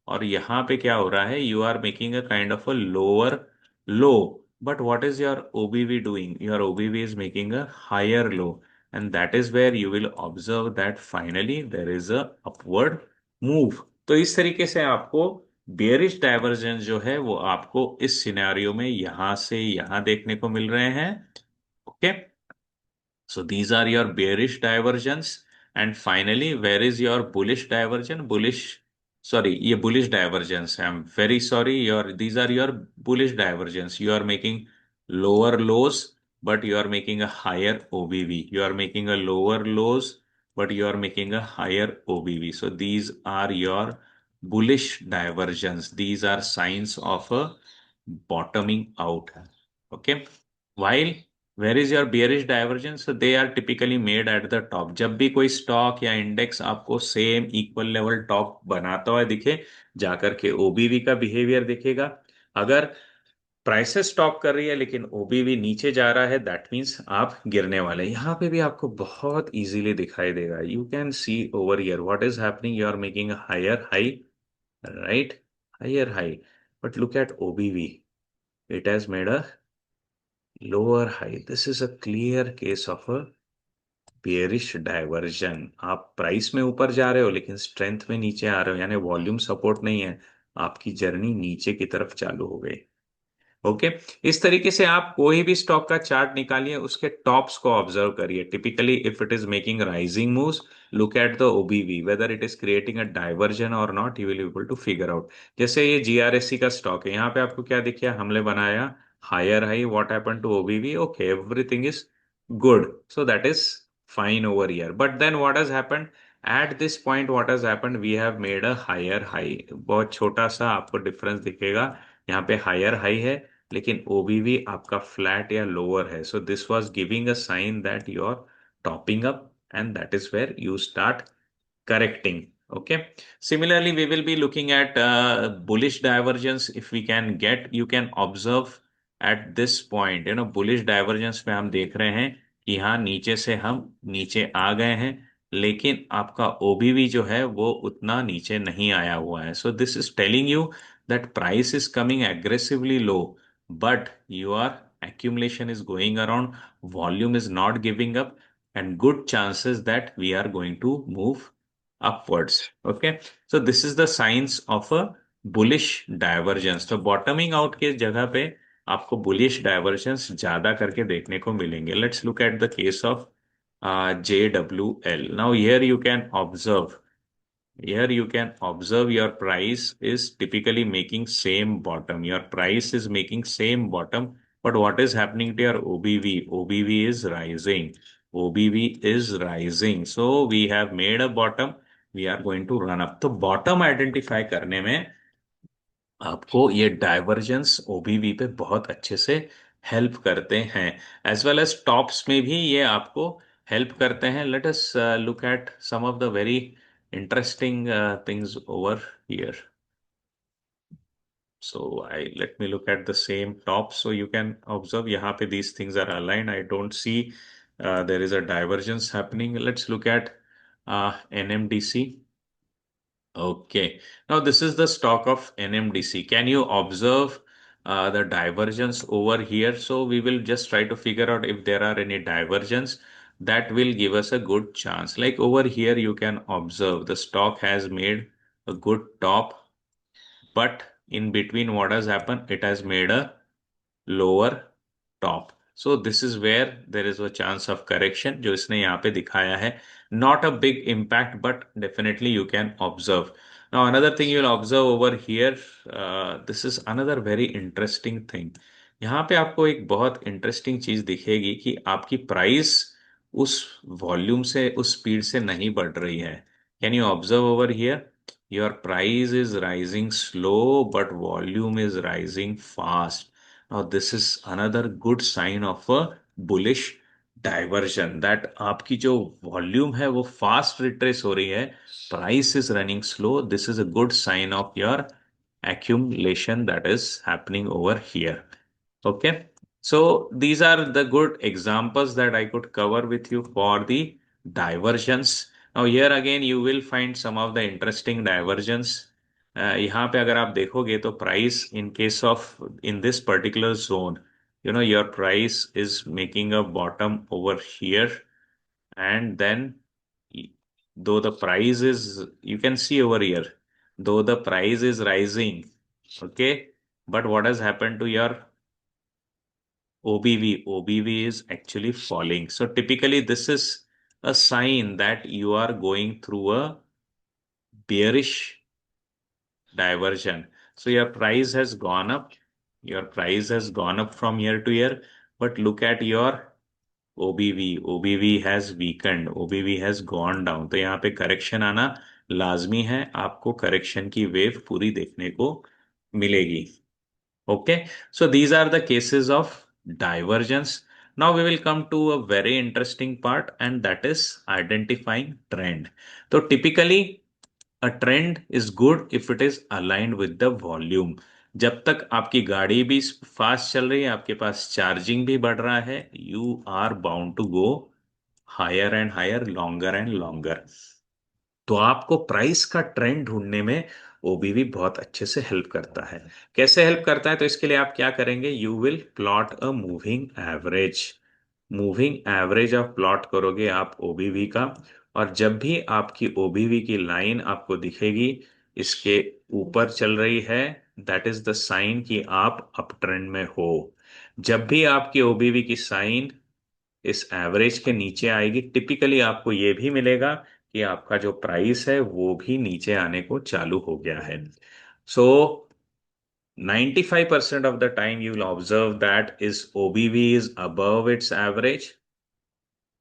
और यहाँ पे क्या हो रहा है, you are making a kind of a lower low, but what is your OBV doing? Your OBV is making a higher low, and that is where you will observe that finally there is a upward move। तो इस तरीके से आपको bearish divergence जो है वो आपको इस सिनेरियो में यहां से यहां देखने को मिल रहे हैं। Okay, so these are your bearish divergence. And finally, where is your bullish divergence? Bullish, sorry, ये bullish divergence. I'm very sorry. These are your bullish divergence. You are making lower lows, but you are making a higher OBV. You are making a lower lows, but you are making a higher OBV. So these are your bullish divergence. These are signs of a bottoming out. Okay. While where is your bearish divergence? So they are typically made at the top। जब भी कोई stock या index आपको same equal level top बनाता हुआ दिखे, जाकर के ओबीवी का बिहेवियर दिखेगा। अगर प्राइसेस स्टॉप कर रही है लेकिन ओबीवी नीचे जा रहा है, दैट मीन्स आप गिरने वाले हैं। यहाँ पे भी आपको बहुत इजीली दिखाई देगा। You can see over here what is happening, you are making a higher high, right, higher high, but look at OBV, it has made a lower high। This is a clear case of a bearish diversion। आप price में ऊपर जा रहे हो लेकिन strength में नीचे आ रहे हो, यानी वॉल्यूम सपोर्ट नहीं है, आपकी जर्नी नीचे की तरफ चालू हो गई। ओके, इस तरीके से आप कोई भी स्टॉक का चार्ट निकालिए, उसके टॉप्स को ऑब्जर्व करिए। Typically if it is making rising moves, look at the OBV whether it is creating a divergence और not, you will able to figure out. जैसे ये जीआरएससी का स्टॉक है, यहाँ पे आपको क्या दिखा, हमने बनाया higher high, what happen to OBV? Okay, everything is good, so that is fine over here, but then what has happened at this point? What has happened, we have made a higher high। बहुत छोटा सा आपको difference दिखेगा, यहाँ पे higher high है लेकिन ओबीवी आपका फ्लैट या लोअर है। So this was giving a sign that you are topping up, and that is where you start correcting। Okay, similarly we will be looking at bullish divergence। If we can get, you can observe at this point, bullish divergence में हम देख रहे हैं कि यहाँ नीचे से हम नीचे आ गए हैं, लेकिन आपका ओबीवी जो है वो उतना नीचे नहीं आया हुआ है। So this is telling you that price is coming aggressively low, but your accumulation is going around, volume is not giving up, and good chances that we are going to move upwards। Okay, so this is the signs of a bullish divergence। तो bottoming out के जगह पे आपको bullish divergence ज्यादा करके देखने को मिलेंगे। Let's look at the case of JWL। Now here you can observe, here you can observe your price is typically making same bottom, your price is making same bottom, but what is happening to your OBV? OBV is rising, OBV is rising, so we have made a bottom, we are going to run up। तो bottom identify करने में आपको ये divergence ओबीवी पे बहुत अच्छे से help करते हैं, एज वेल एज टॉप्स में भी ये आपको हेल्प करते हैं। Let us look at some of the very interesting things over here। So I let me look at the same top, so you can observe यहाँ पे these things are aligned। I don't see there is a divergence happening। Let's look at NMDC। Okay, now this is the stock of NMDC। Can you observe the divergence over here? So we will just try to figure out if there are any divergence that will give us a good chance। Like over here, you can observe the stock has made a good top, but in between what has happened, it has made a lower top। So this is where there is a chance of correction जो इसने यहाँ पे दिखाया है। Not a big impact, but definitely you can observe। Now another thing you will observe over here, this is another very interesting thing। यहाँ पे आपको एक बहुत इंटरेस्टिंग चीज दिखेगी कि आपकी प्राइस उस वॉल्यूम से, उस स्पीड से नहीं बढ़ रही है। Can you observe over here? your price is rising slow, but volume is rising fast. Now, this is another good sign of a bullish diversion that आपकी जो वॉल्यूम है वो फास्ट रिट्रेस हो रही है, price is running slow. This is a good sign of your accumulation that is happening over here. Okay, so these are the good examples that I could cover with you for the diversions. Now here again you will find some of the interesting divergence. यहाँ पे अगर आप देखोगे तो price in case of in this particular zone, you know, your price is making a bottom over here, and then though the price is, you can see over here, though the price is rising, okay, but what has happened to your OBV is actually falling. So typically this is a sign that you are going through a bearish diversion. So your price has gone up, your price has gone up from year to year, but look at your OBV has weakened, OBV has gone down. तो यहाँ पे correction आना लाजमी है, आपको correction की wave पूरी देखने को मिलेगी. Okay, so these are the cases of divergence. Now we will come to a very interesting part, and that is identifying trend. So typically a trend is good if it is aligned with the volume. जब तक आपकी गाड़ी भी fast चल रही है, आपके पास charging भी बढ़ रहा है, you are bound to go higher and higher, longer and longer. तो आपको प्राइस का ट्रेंड ढूंढने में ओबीवी बहुत अच्छे से हेल्प करता है. कैसे हेल्प करता है? तो इसके लिए आप क्या करेंगे, you will plot a moving average. Moving average आप प्लॉट करोगे आप ओबीवी का, और जब भी आपकी ओबीवी की लाइन आपको दिखेगी इसके ऊपर चल रही है, दैट इज द साइन कि आप अप ट्रेंड में हो. जब भी आपकी ओबीवी की साइन इस एवरेज के नीचे आएगी, टिपिकली आपको ये भी मिलेगा कि आपका जो प्राइस है वो भी नीचे आने को चालू हो गया है. सो 95% of the time you will observe that is OBV is above its average,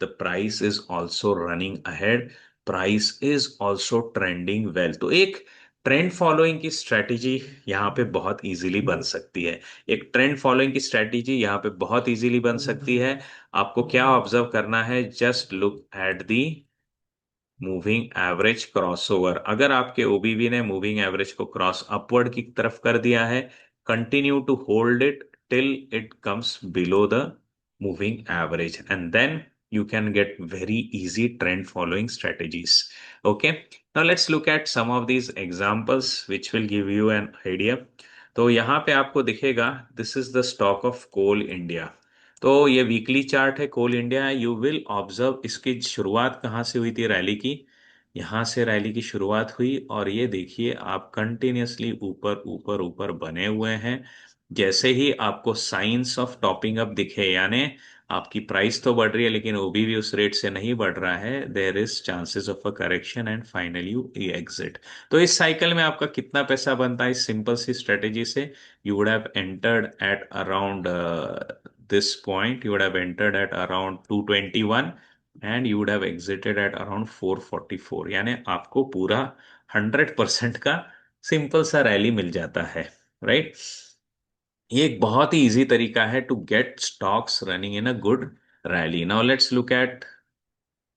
the price is also running ahead, price is also trending well. तो एक ट्रेंड फॉलोइंग की स्ट्रेटेजी यहाँ पे बहुत इजीली बन सकती है. एक ट्रेंड फॉलोइंग की स्ट्रेटेजी यहाँ पे बहुत इजीली बन सकती है. आपको क्या ऑब्जर्व करना है, just look at the moving average crossover. अगर आपके ओबीवी ने मूविंग एवरेज को क्रॉस अपवर्ड की तरफ कर दिया है, continue to hold it till it comes below the moving average, and then you can get very easy trend following strategies. Okay, now let's look at some of these examples which will give you an idea. तो यहाँ पे आपको दिखेगा this is the stock of Coal India. तो ये weekly chart है Coal India. You will observe इसकी शुरुआत कहाँ से हुई थी रैली की, यहाँ से रैली की शुरुआत हुई, और ये देखिए आप कंटिन्यूअसली ऊपर ऊपर ऊपर बने हुए हैं. जैसे ही आपको साइंस ऑफ टॉपिंग अप दिखे, यानी आपकी प्राइस तो बढ़ रही है लेकिन ओबीवी उस रेट से नहीं बढ़ रहा है, there is chances of a correction and finally you exit. तो इस साइकिल में आपका कितना पैसा बनता है इस सिंपल सी स्ट्रेटेजी से, you would have entered at around this point, you would have entered at around 221 and you would have exited at around 444. यानी आपको पूरा 100% का सिंपल सा रैली मिल जाता है, राइट. ये एक बहुत ही इजी तरीका है to get stocks running in a good rally. Now let's look at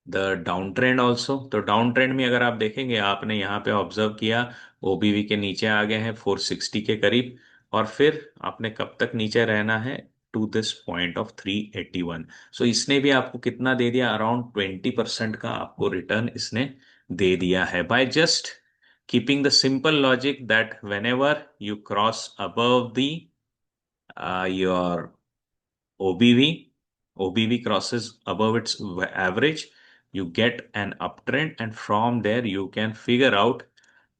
the down trend also. तो डाउन ट्रेंड में अगर आप देखेंगे, आपने यहाँ पे ऑब्जर्व किया ओबीवी के नीचे आ गए हैं 460 के करीब, और फिर आपने कब तक नीचे रहना है, टू दिस पॉइंट ऑफ 381. सो इसने भी आपको कितना दे दिया, अराउंड 20% का आपको रिटर्न इसने दे दिया है, by just keeping the simple logic that when ever you cross above the your OBV, OBV crosses above its average, you get an uptrend, and from there you can figure out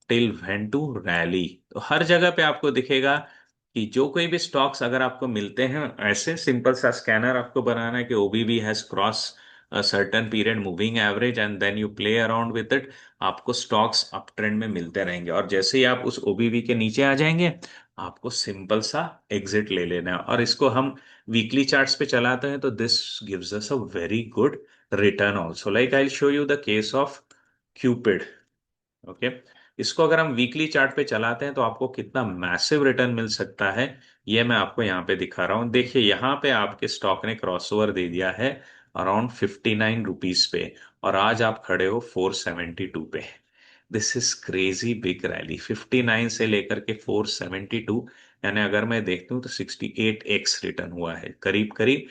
till when to rally. तो हर जगह पे आपको दिखेगा कि जो कोई भी स्टॉक्स अगर आपको मिलते हैं, ऐसे सिंपल सा स्कैनर आपको बनाना है कि OBV has cross a certain period moving average and then you play around with it. आपको स्टॉक्स अप ट्रेंड में मिलते रहेंगे, और जैसे ही आप उस ओबीवी के नीचे आ जाएंगे आपको सिंपल सा एग्जिट ले लेना है. और इसको हम वीकली चार्ट्स पे चलाते हैं तो this gives us a very good return also. Like I show you the case of Cupid. Okay, इसको अगर हम वीकली चार्ट पे चलाते हैं तो आपको कितना मैसिव रिटर्न मिल सकता है, ये मैं आपको यहाँ पे दिखा रहा हूँ। देखिए यहाँ पे आपके स्टॉक ने क्रॉसओवर दे दिया है अराउंड 59 रुपीज पे, और आज आप खड़े हो 472 पे। This is crazy big rally, 59 से लेकर के 472, यानी अगर मैं देखता हूँ तो 68x रिटर्न हुआ है, करीब करीब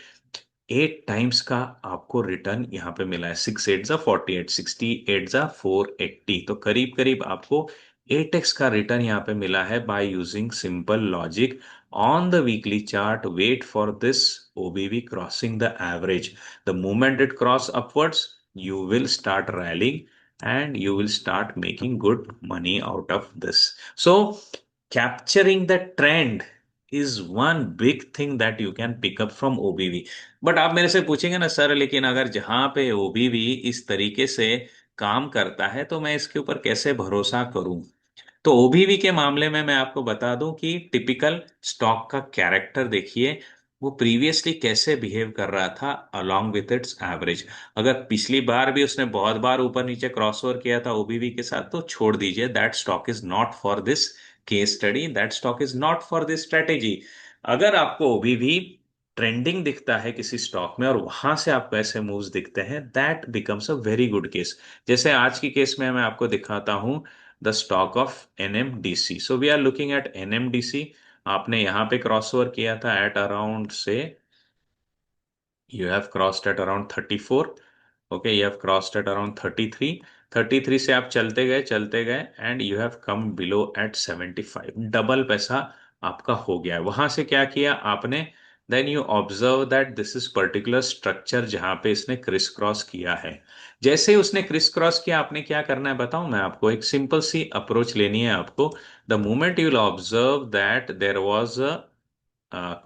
8 टाइम्स का आपको रिटर्न यहाँ पे मिला है। 6 8 जा 48, 68 जा 480, तो करीब करीब आपको 8x का रिटर्न यहाँ पे मिला है by using simple logic on the weekly chart. Wait for this OBV crossing the average, the moment it cross upwards you will start rallying and you will start making good money out of this. So capturing the trend is one big thing that you can pick up from OBV. But आप मेरे से पूछेंगे ना sir, लेकिन अगर जहां पे OBV इस तरीके से काम करता है तो मैं इसके ऊपर कैसे भरोसा करूं? तो ओबीवी के मामले में मैं आपको बता दूं कि टिपिकल स्टॉक का कैरेक्टर देखिए, वो प्रीवियसली कैसे बिहेव कर रहा था अलोंग विथ इट्स एवरेज। अगर पिछली बार भी उसने बहुत बार ऊपर नीचे क्रॉसओवर किया था ओबीवी के साथ, तो छोड़ दीजिए, that stock is not for this case study, that stock is not for this strategy. अगर आपको ओबीवी ट्रेंडिंग दिखता है किसी स्टॉक में और वहां से आपको ऐसे मूव्स दिखते हैं, that becomes a very good case. जैसे आज की केस में मैं आपको दिखाता हूं the stock of NMDC. So we are looking at NMDC. आपने यहाँ पे क्रॉस ओवर किया था एट अराउंड से, you have crossed at around 34, okay, you have crossed at around 33, 33 से आप चलते गए and you have come below at 75, double पैसा आपका हो गया है। वहां से क्या किया आपने, then you observe that this is particular structure जहां पे इसने क्रिस क्रॉस किया है। जैसे ही उसने क्रिस क्रॉस किया, आपने क्या करना है बताऊं मैं आपको, एक सिंपल सी अप्रोच लेनी है आपको। The moment you will observe that there was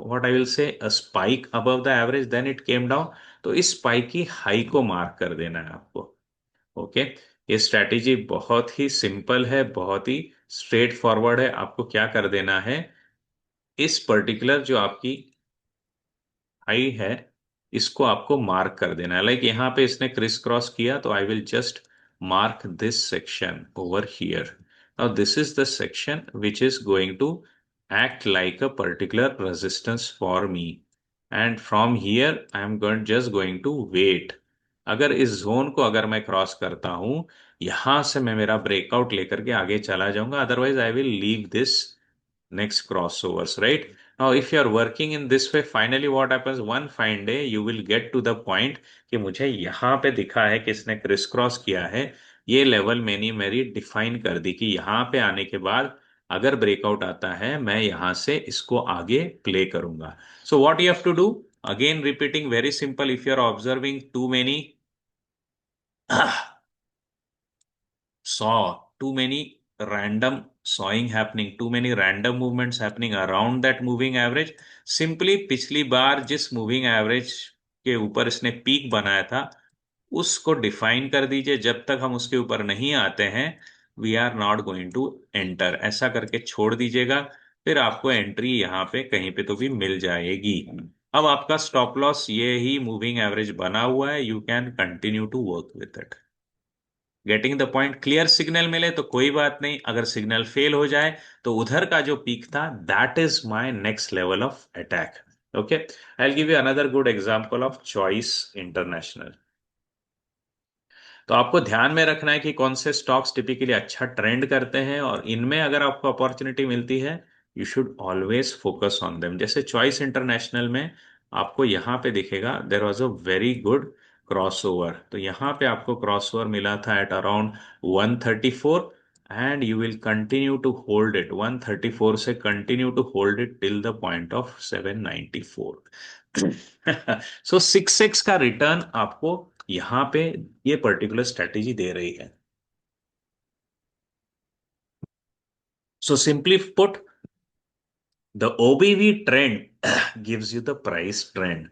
what I will say a spike above the average, then it came down, तो इस स्पाइक की हाई को मार्क कर देना है आपको। ओके, ये स्ट्रैटेजी बहुत ही सिंपल है, बहुत ही स्ट्रेट फॉरवर्ड है। आपको क्या कर देना है, इस पर्टिकुलर जो आपकी हाई है इसको आपको मार्क कर देना है। लाइक यहाँ पे इसने क्रिस क्रॉस किया, तो I will just mark this section over here. Now this is the section which is going to act like a particular resistance for me, and from here I am going just going to wait। अगर इस zone को अगर मैं cross करता हूं, यहां से मैं मेरा ब्रेकआउट लेकर के आगे चला जाऊंगा, otherwise I will leave this next crossovers, right? Now if you are working in this way, finally what happens, one fine day you will get to the point कि मुझे यहाँ पे दिखा है कि इसने क्रिस क्रॉस किया है, ये लेवल मैंने मेरी डिफाइन कर दी कि यहाँ पे आने के बाद अगर ब्रेकआउट आता है मैं यहाँ से इसको आगे प्ले करूंगा। So what you have to do, again repeating, very simple, if you are observing too many saw too many random sawing happening, too many random movements happening around that moving average, simply पिछली बार जिस moving average के ऊपर इसने peak बनाया था उसको define कर दीजिए। जब तक हम उसके ऊपर नहीं आते हैं we are not going to enter, ऐसा करके छोड़ दीजिएगा। फिर आपको एंट्री यहाँ पे कहीं पे तो भी मिल जाएगी। अब आपका स्टॉप लॉस ये ही मूविंग एवरेज बना हुआ है, you can continue to work with it. Getting the point, clear signal मिले तो कोई बात नहीं, अगर सिग्नल फेल हो जाए तो उधर का जो पीक था that is my next level of attack. Okay, I will give you another good example of choice international. तो आपको ध्यान में रखना है कि कौन से स्टॉक्स टिपिकली अच्छा ट्रेंड करते हैं, और इनमें अगर आपको अपॉर्चुनिटी मिलती है you should always focus on them. जैसे चॉइस इंटरनेशनल में आपको यहाँ पे दिखेगा there was a very good crossover, तो यहाँ पे आपको क्रॉसओवर मिला था at around 134, and you will continue to hold it 134 से continue to hold it till the point of 794। So 6x का रिटर्न आपको यहाँ पे ये पर्टिकुलर स्ट्रेटेजी दे रही है। So simply put, the OBV trend gives you the price trend.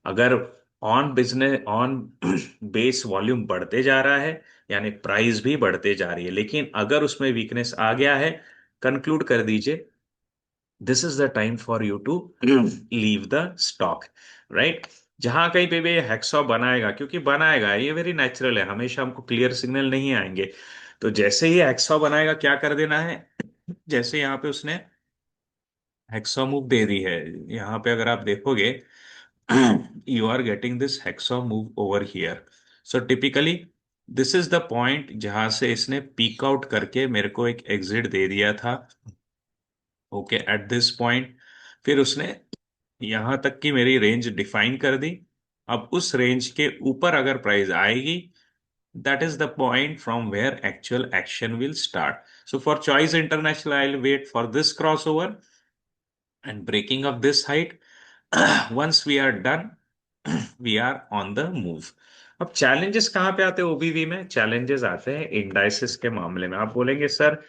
अगर on business on base volume बढ़ते जा रहा है, यानी प्राइस भी बढ़ते जा रही है, लेकिन अगर उसमें वीकनेस आ गया है, कंक्लूड कर दीजिए this is the time for you to leave the stock, right? जहां कहीं पे भी हैक्सॉ बनाएगा, क्योंकि बनाएगा, ये वेरी नेचुरल है, हमेशा हमको क्लियर सिग्नल नहीं आएंगे, तो जैसे ही हेक्सा बनाएगा क्या कर देना है, जैसे यहाँ पे उसने हेक्सा मूव दे दी है, यहाँ पे अगर आप देखोगे you are getting this hexa move over here. So typically this is the point जहां से इसने पीक आउट करके मेरे को एक एग्जिट दे दिया था। ओके, एट दिस पॉइंट फिर उसने यहां तक की मेरी रेंज डिफाइन कर दी। अब उस रेंज के ऊपर अगर प्राइस आएगी, that is the point from where actual action will start. So for Choice International, I'll wait for this crossover and breaking of this height. Once we are done, we are on the move. अब challenges कहाँ पे आते हैं ओबीवी में? Challenges आते हैं indices के मामले में। आप बोलेंगे सर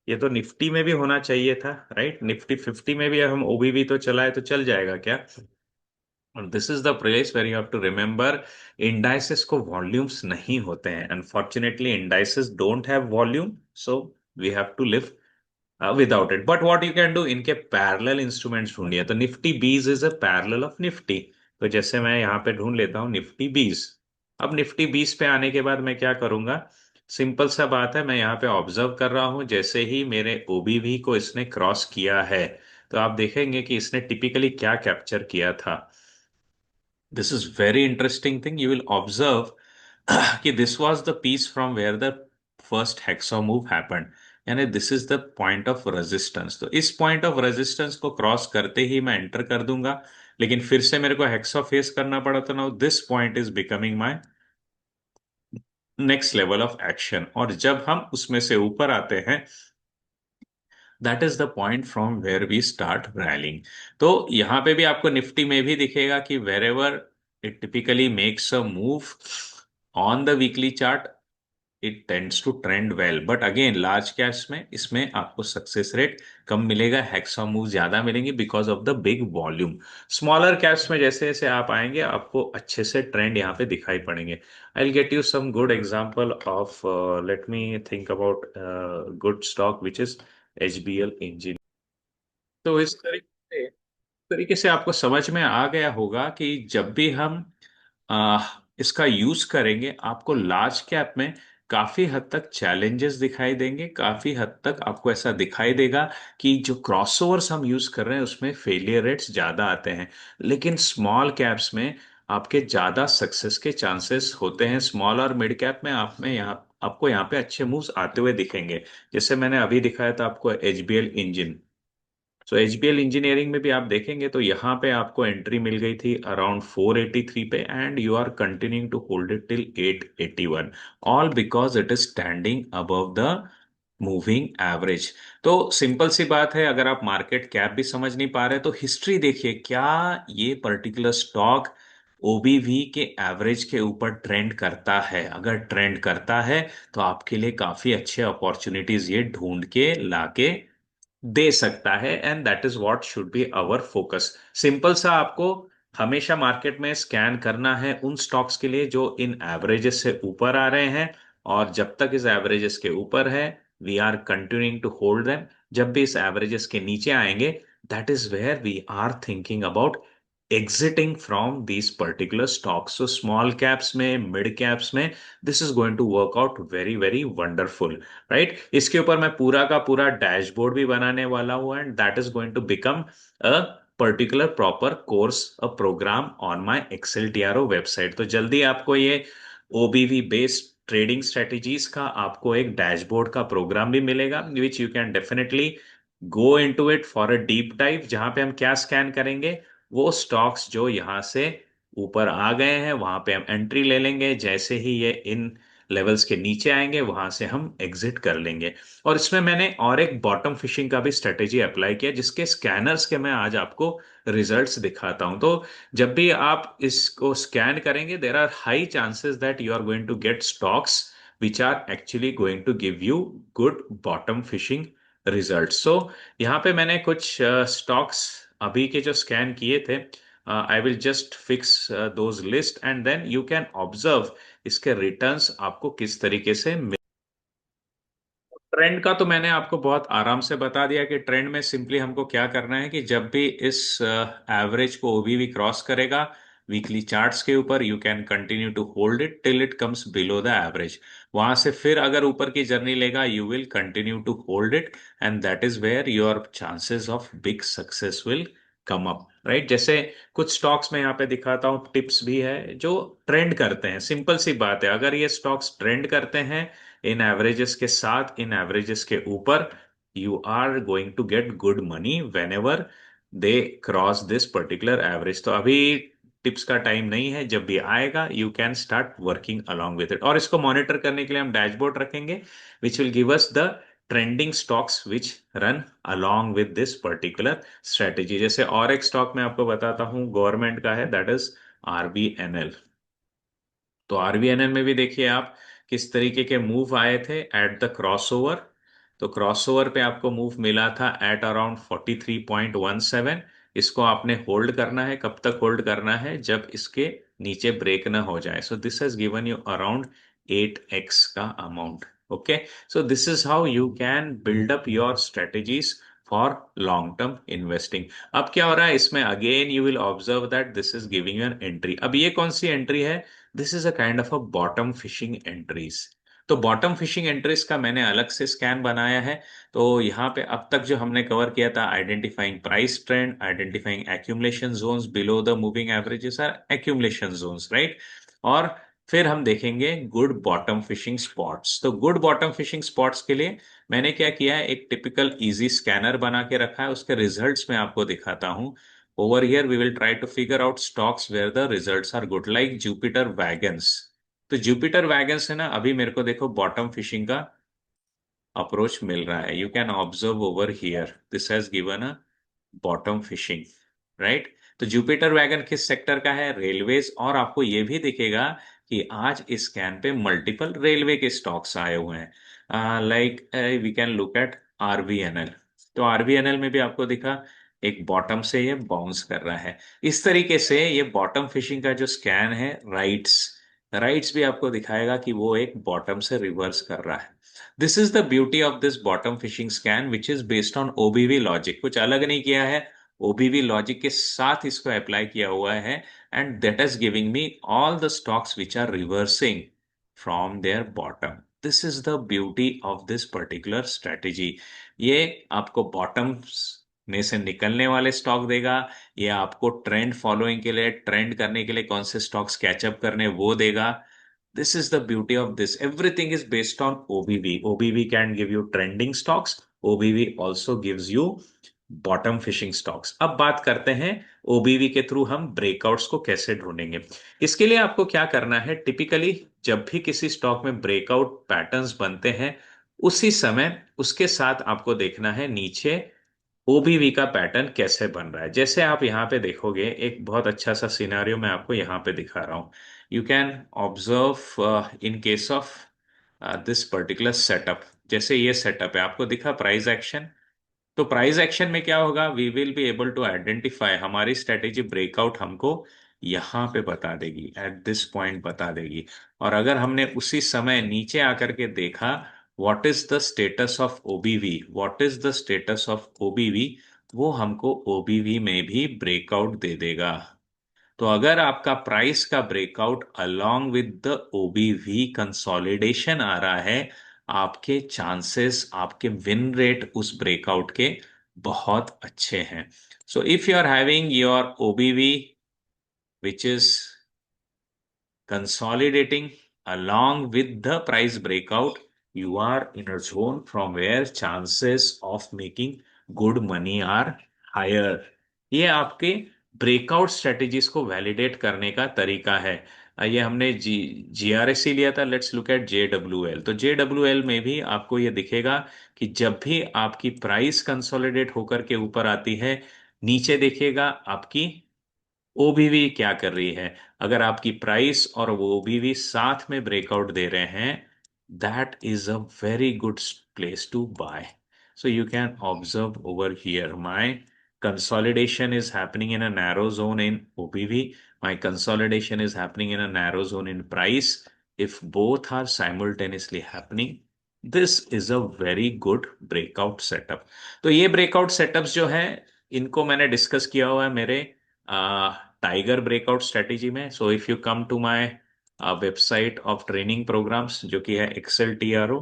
ये तो निफ्टी में भी होना चाहिए था, राइट? निफ्टी 50 में भी हम ओबीवी तो चलाए तो चल जाएगा क्या? और this is the place where you have to remember, indices को वॉल्यूम्स नहीं होते हैं। Unfortunately indices don't have volume, so we have to live without it. But what you can do, इनके पैरेलल इंस्ट्रूमेंट्स ढूंढिए। तो Nifty BeES is a parallel of Nifty. तो जैसे मैं यहाँ पे ढूंढ लेता हूँ निफ्टी बीज। अब निफ्टी बीज पे आने के बाद मैं क्या करूंगा? सिंपल सा बात है, मैं यहाँ पे ऑब्जर्व कर रहा हूँ जैसे ही मेरे ओबीवी को इसने क्रॉस किया है, तो आप देखेंगे कि इसने टिपिकली क्या कैप्चर किया था। This is very interesting thing you will observe कि this was the piece from where the first hexa move happened, यानी this is the point of resistance. तो इस पॉइंट ऑफ रेजिस्टेंस को क्रॉस करते ही मैं एंटर कर दूंगा, लेकिन फिर से मेरे को हेक्सा फेस करना पड़ा। तो now this point is becoming my next level of action, और जब हम उसमें से ऊपर आते हैं, that is the point from where we start rallying. तो यहां पे भी आपको निफ्टी में भी दिखेगा कि wherever it typically makes a move on the weekly chart, it tends to trend well. But again large caps में इसमें आपको सक्सेस रेट कम मिलेगा, हेक्सा मूव ज्यादा मिलेंगे because of the big volume. Smaller caps में जैसे जैसे आप आएंगे आपको अच्छे से ट्रेंड यहाँ पे दिखाई पड़ेंगे। I will get you some good example of, let me think about good stock which is HBL Engineering. तो इस तरीके से आपको समझ में आ गया होगा कि जब भी हम आ, इसका यूज करेंगे, आपको लार्ज कैप में काफी हद तक चैलेंजेस दिखाई देंगे, काफी हद तक आपको ऐसा दिखाई देगा कि जो क्रॉसओवर्स हम यूज कर रहे हैं उसमें फेलियर रेट्स ज्यादा आते हैं। लेकिन स्मॉल कैप्स में आपके ज्यादा सक्सेस के चांसेस होते हैं। स्मॉल और मिड कैप में आप में यहाँ आपको यहाँ पे अच्छे मूव्स आते हुए दिखेंगे। जैसे मैंने अभी दिखाया था आपको एचबीएल इंजिन। सो एचबीएल इंजीनियरिंग में भी आप देखेंगे तो यहाँ पे आपको एंट्री मिल गई थी अराउंड 483 पे, and you are continuing to hold it till 881, all because it is standing above the moving average. तो सिंपल सी बात है, अगर आप मार्केट कैप भी समझ नहीं पा रहे तो हिस्ट्री देखिए, क्या ये पर्टिकुलर स्टॉक ओबीवी के एवरेज के ऊपर ट्रेंड करता है? अगर ट्रेंड करता है तो आपके लिए काफी अच्छे अपॉर्चुनिटीज ये ढूंढ के लाके दे सकता है, and that is what should be our focus. Simple सा आपको हमेशा मार्केट में स्कैन करना है उन स्टॉक्स के लिए जो इन एवरेजेस से ऊपर आ रहे हैं, और जब तक इस एवरेजेस के ऊपर है we are continuing to hold them. जब भी इस एवरेजेस के नीचे आएंगे, that is where we are thinking about exiting from these particular stocks. So small caps में, mid caps में, this is going to work out very very wonderful, right? इसके ऊपर मैं पूरा का पूरा डैशबोर्ड भी बनाने वाला हूँ, and that is going to become a particular proper course, a program on my Excel TRO website. तो जल्दी आपको ये ओबीवी बेस्ड ट्रेडिंग स्ट्रेटेजीज का आपको एक डैशबोर्ड का प्रोग्राम भी मिलेगा, which you can definitely go into it for a deep dive, जहां पे हम क्या स्कैन करेंगे, वो स्टॉक्स जो यहां से ऊपर आ गए हैं वहां पे हम एंट्री ले लेंगे, जैसे ही ये इन लेवल्स के नीचे आएंगे वहां से हम एग्जिट कर लेंगे। और इसमें मैंने और एक बॉटम फिशिंग का भी स्ट्रेटेजी अप्लाई किया, जिसके स्कैनर्स के मैं आज आपको रिजल्ट्स दिखाता हूं। तो जब भी आप इसको स्कैन करेंगे, there are high chances that you are going to get stocks which are actually going to give you good bottom fishing result. So यहाँ पे मैंने कुछ स्टॉक्स अभी के जो स्कैन किए थे, I will just fix those list, and then you can observe इसके रिटर्न्स आपको किस तरीके से ट्रेंड का तो मैंने आपको बहुत आराम से बता दिया कि ट्रेंड में सिंपली हमको क्या करना है कि जब भी इस एवरेज को ओबीवी क्रॉस करेगा, वीकली चार्ट्स के ऊपर you can continue to hold it till it comes below the average. वहां से फिर अगर ऊपर की जर्नी लेगा you will continue to hold it, and that is where your chances of big success will come up, right. जैसे कुछ stocks में यहाँ पे दिखाता हूँ, टिप्स भी है जो ट्रेंड करते हैं। सिंपल सी बात है, अगर ये स्टॉक्स ट्रेंड करते हैं इन एवरेजेस के साथ, इन एवरेजेस के ऊपर, you are going to get good money whenever they cross this particular average। तो अभी टिप्स का टाइम नहीं है, जब भी आएगा you can start working along with it। और इसको मॉनिटर करने के लिए हम डैशबोर्ड रखेंगे which will give us the trending stocks which run along with this particular strategy। जैसे और एक स्टॉक मैं आपको बताता हूँ गवर्नमेंट का है, दैट इज आरबीएनएल। तो आरबीएनएल में भी देखिए आप किस तरीके के मूव आए थे एट द क्रॉसओवर। तो क्रॉसओवर पे आपको मूव मिला था एट अराउंड 43.17। इसको आपने होल्ड करना है, कब तक होल्ड करना है, जब इसके नीचे ब्रेक ना हो जाए। So this has given you around 8x का amount. Okay, so this is how you can build up your strategies for long term investing. अब क्या हो रहा है इसमें, again you will observe that this is giving you an entry. अब ये कौन सी एंट्री है, this is a kind of a bottom fishing entries. तो बॉटम फिशिंग एंट्रीज का मैंने अलग से स्कैन बनाया है। तो यहाँ पे अब तक जो हमने कवर किया था, identifying price trend, identifying accumulation zones below the moving averages are accumulation zones, right. और फिर हम देखेंगे गुड बॉटम फिशिंग स्पॉट्स। तो गुड बॉटम फिशिंग स्पॉट्स के लिए मैंने क्या किया है, एक टिपिकल इजी स्कैनर बना के रखा है, उसके रिजल्ट्स मैं आपको दिखाता हूँ। Over here, we will try to figure out stocks where the results are good, like Jupiter Wagons। तो Jupiter Wagons है ना, अभी मेरे को देखो बॉटम फिशिंग का अप्रोच मिल रहा है। You can observe over here, this has given a bottom fishing, right. तो जुपिटर वैगन किस सेक्टर का है, रेलवेज। और आपको यह भी दिखेगा कि आज इस स्कैन पे मल्टीपल रेलवे के स्टॉक्स आए हुए हैं, like we can look at RBNL. तो आरबीएनएल में भी आपको दिखा एक बॉटम से ये बाउंस कर रहा है। इस तरीके से ये बॉटम फिशिंग का जो स्कैन है, राइट्स राइट्स भी आपको दिखाएगा कि वो एक बॉटम से रिवर्स कर रहा है। This is the beauty of this bottom fishing scan which is based on OBV logic. कुछ अलग नहीं किया है, ओबीवी लॉजिक के साथ इसको अप्लाई किया हुआ है, and that is giving me all the stocks which are reversing from their bottom. This is the beauty of this particular strategy. ये आपको बॉटम में से निकलने वाले स्टॉक देगा, ये आपको ट्रेंड फॉलोइंग के लिए, ट्रेंड करने के लिए कौन से स्टॉक्स कैचअप करने वो देगा। This is the beauty of this. Everything is based on OBV. OBV can give you trending stocks. OBV also gives you bottom fishing stocks। अब बात करते हैं OBV के थ्रू हम ब्रेकआउट्स को कैसे ढूंढेंगे। इसके लिए आपको क्या करना है, टिपिकली जब भी किसी स्टॉक में ब्रेकआउट पैटर्न्स बनते हैं, उसी समय उसके साथ आपको देखना है नीचे ओबीवी का पैटर्न कैसे बन रहा है। जैसे आप यहाँ पे देखोगे, एक बहुत अच्छा सा सिनारियो मैं आपको यहाँ पे दिखा रहा हूँ। You can observe in case of this particular setup. जैसे ये सेटअप है, आपको दिखा प्राइस एक्शन। तो प्राइस एक्शन में क्या होगा, we will be able to identify, हमारी स्ट्रेटेजी ब्रेकआउट हमको यहाँ पे बता देगी, एट दिस पॉइंट बता देगी। और अगर हमने उसी समय नीचे आकर के देखा, what is the status of OBV, what is the status of OBV, वो हमको ओबीवी में भी ब्रेकआउट दे देगा। तो अगर आपका प्राइस का breakout along with the OBV consolidation आ रहा है, आपके चांसेस, आपके विन रेट उस ब्रेकआउट के बहुत अच्छे हैं। So if you are having your OBV which is consolidating along with the price breakout, you are in a zone from where chances of making good money are higher। ये आपके breakout strategies को validate करने का तरीका है। ये हमने GRSC लिया था, लेट्स लुक एट जेडब्ल्यूएल। तो जेडब्ल्यूएल में भी आपको ये दिखेगा कि जब भी आपकी प्राइस कंसोलिडेट होकर के ऊपर आती है, नीचे देखिएगा आपकी ओबीवी क्या कर रही है। अगर आपकी प्राइस और वो ओबीवी साथ में ब्रेकआउट दे रहे हैं, that is a very good place to buy. So you can observe over here, my consolidation is happening in a narrow zone in OBV, my consolidation is happening in a narrow zone in price। If both are simultaneously happening, this is a very good breakout setup। तो ये breakout setups जो है, इनको मैंने discuss किया हुआ है मेरे टाइगर ब्रेकआउट स्ट्रेटेजी में। So if you come to my website of training programs जो कि है एक्सेल TRO,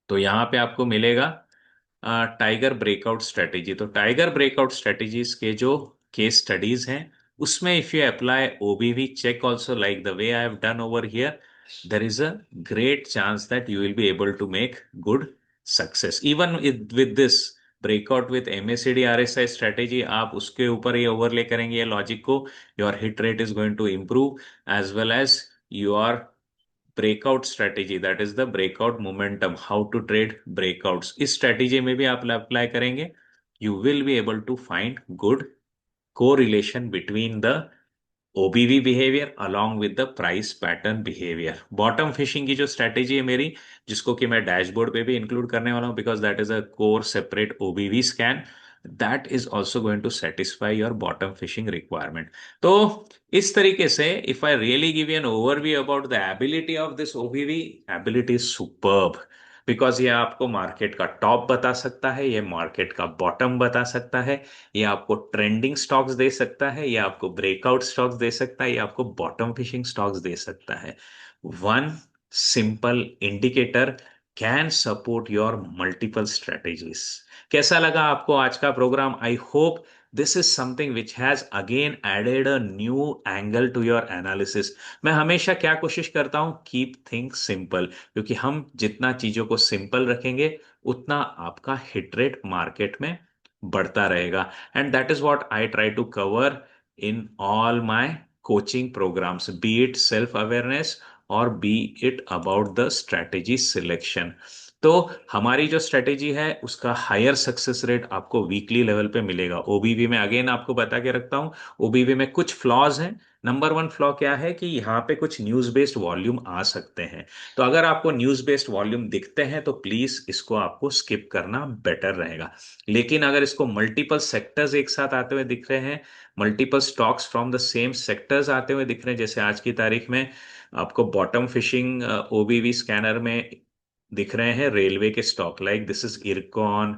तो यहाँ पे आपको मिलेगा टाइगर ब्रेकआउट स्ट्रेटेजी। तो टाइगर ब्रेकआउट स्ट्रेटेजीज के जो केस स्टडीज हैं उसमें if you apply OBV check also like the way I have done over here, there is a great chance that you will be able to make good success even with this breakout with MACD RSI strategy। आप उसके ऊपर ये overlay करेंगे ये logic को, your hit rate is going to improve as well as your breakout strategy, that is the breakout momentum, how to trade breakouts, इस strategy में भी आप अप्लाई करेंगे, you will be able to find good correlation between the OBV behaviour along with the price pattern behaviour. Bottom fishing की जो strategy है मेरी, जिसको कि मैं डैशबोर्ड पे भी इंक्लूड करने वाला हूं because that is a core separate OBV scan, that is also going to satisfy your bottom fishing requirement. तो इस तरीके से if I really give you an overview about the ability of this OBV, ability is superb because ये आपको market का top बता सकता है, ये मार्केट का बॉटम बता सकता है, ये आपको ट्रेंडिंग स्टॉक्स दे सकता है, ये आपको ब्रेकआउट स्टॉक्स दे सकता है, ये आपको बॉटम फिशिंग स्टॉक्स दे सकता है। One simple indicator can support your multiple strategies. कैसा लगा आपको आज का program? I hope this is something which has again added a new angle to your analysis. मैं हमेशा क्या कोशिश करता हूं, कीप थिंग्स सिंपल, क्योंकि हम जितना चीजों को सिंपल रखेंगे उतना आपका हिट रेट मार्केट में बढ़ता रहेगा। And that is what I try to cover in all my coaching programmes, be it self awareness और be it about the strategy selection. तो हमारी जो स्ट्रेटेजी है उसका हायर सक्सेस रेट आपको वीकली लेवल पे मिलेगा। OBV में अगेन आपको बता के रखता हूं, OBV में कुछ फ्लॉज हैं। नंबर वन फ्लॉ क्या है कि यहाँ पे कुछ न्यूज बेस्ड वॉल्यूम आ सकते हैं। तो अगर आपको न्यूज बेस्ड वॉल्यूम दिखते हैं तो प्लीज इसको आपको स्किप करना बेटर रहेगा। लेकिन अगर इसको मल्टीपल सेक्टर्स एक साथ आते हुए दिख रहे हैं, multiple stocks from the same sectors आते हुए दिख रहे हैं, जैसे आज की तारीख में आपको बॉटम फिशिंग OBV स्कैनर में दिख रहे हैं रेलवे के stock, like this is IRCON,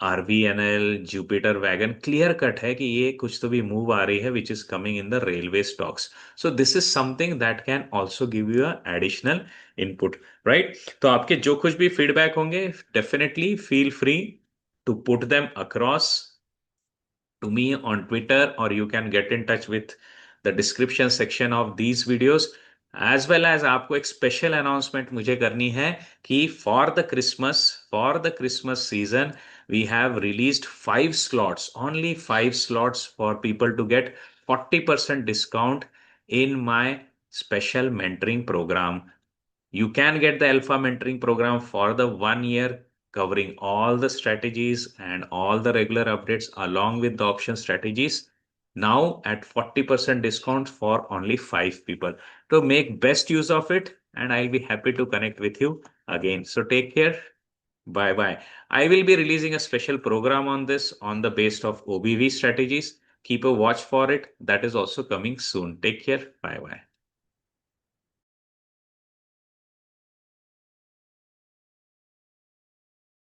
RVNL, Jupiter wagon, clear cut है कि ये कुछ तो भी मूव आ रही है which is coming in the railway stocks. So this is something that can also give you additional input, right? तो आपके जो कुछ भी फीडबैक होंगे definitely feel free to put them across to me on Twitter, or you can get in touch with the description section of these videos, as well as आपको एक special announcement मुझे करनी है कि for the Christmas season we have released 5 slots, only 5 slots for people to get 40% discount in my special mentoring program. You can get the Alpha Mentoring program for the 1 year, covering all the strategies and all the regular updates along with the option strategies. Now at 40% discount for only 5 people. To make best use of it, and I'll be happy to connect with you again. So take care. Bye bye. I will be releasing a special program on this on the base of OBV strategies. Keep a watch for it. That is also coming soon. Take care. Bye bye.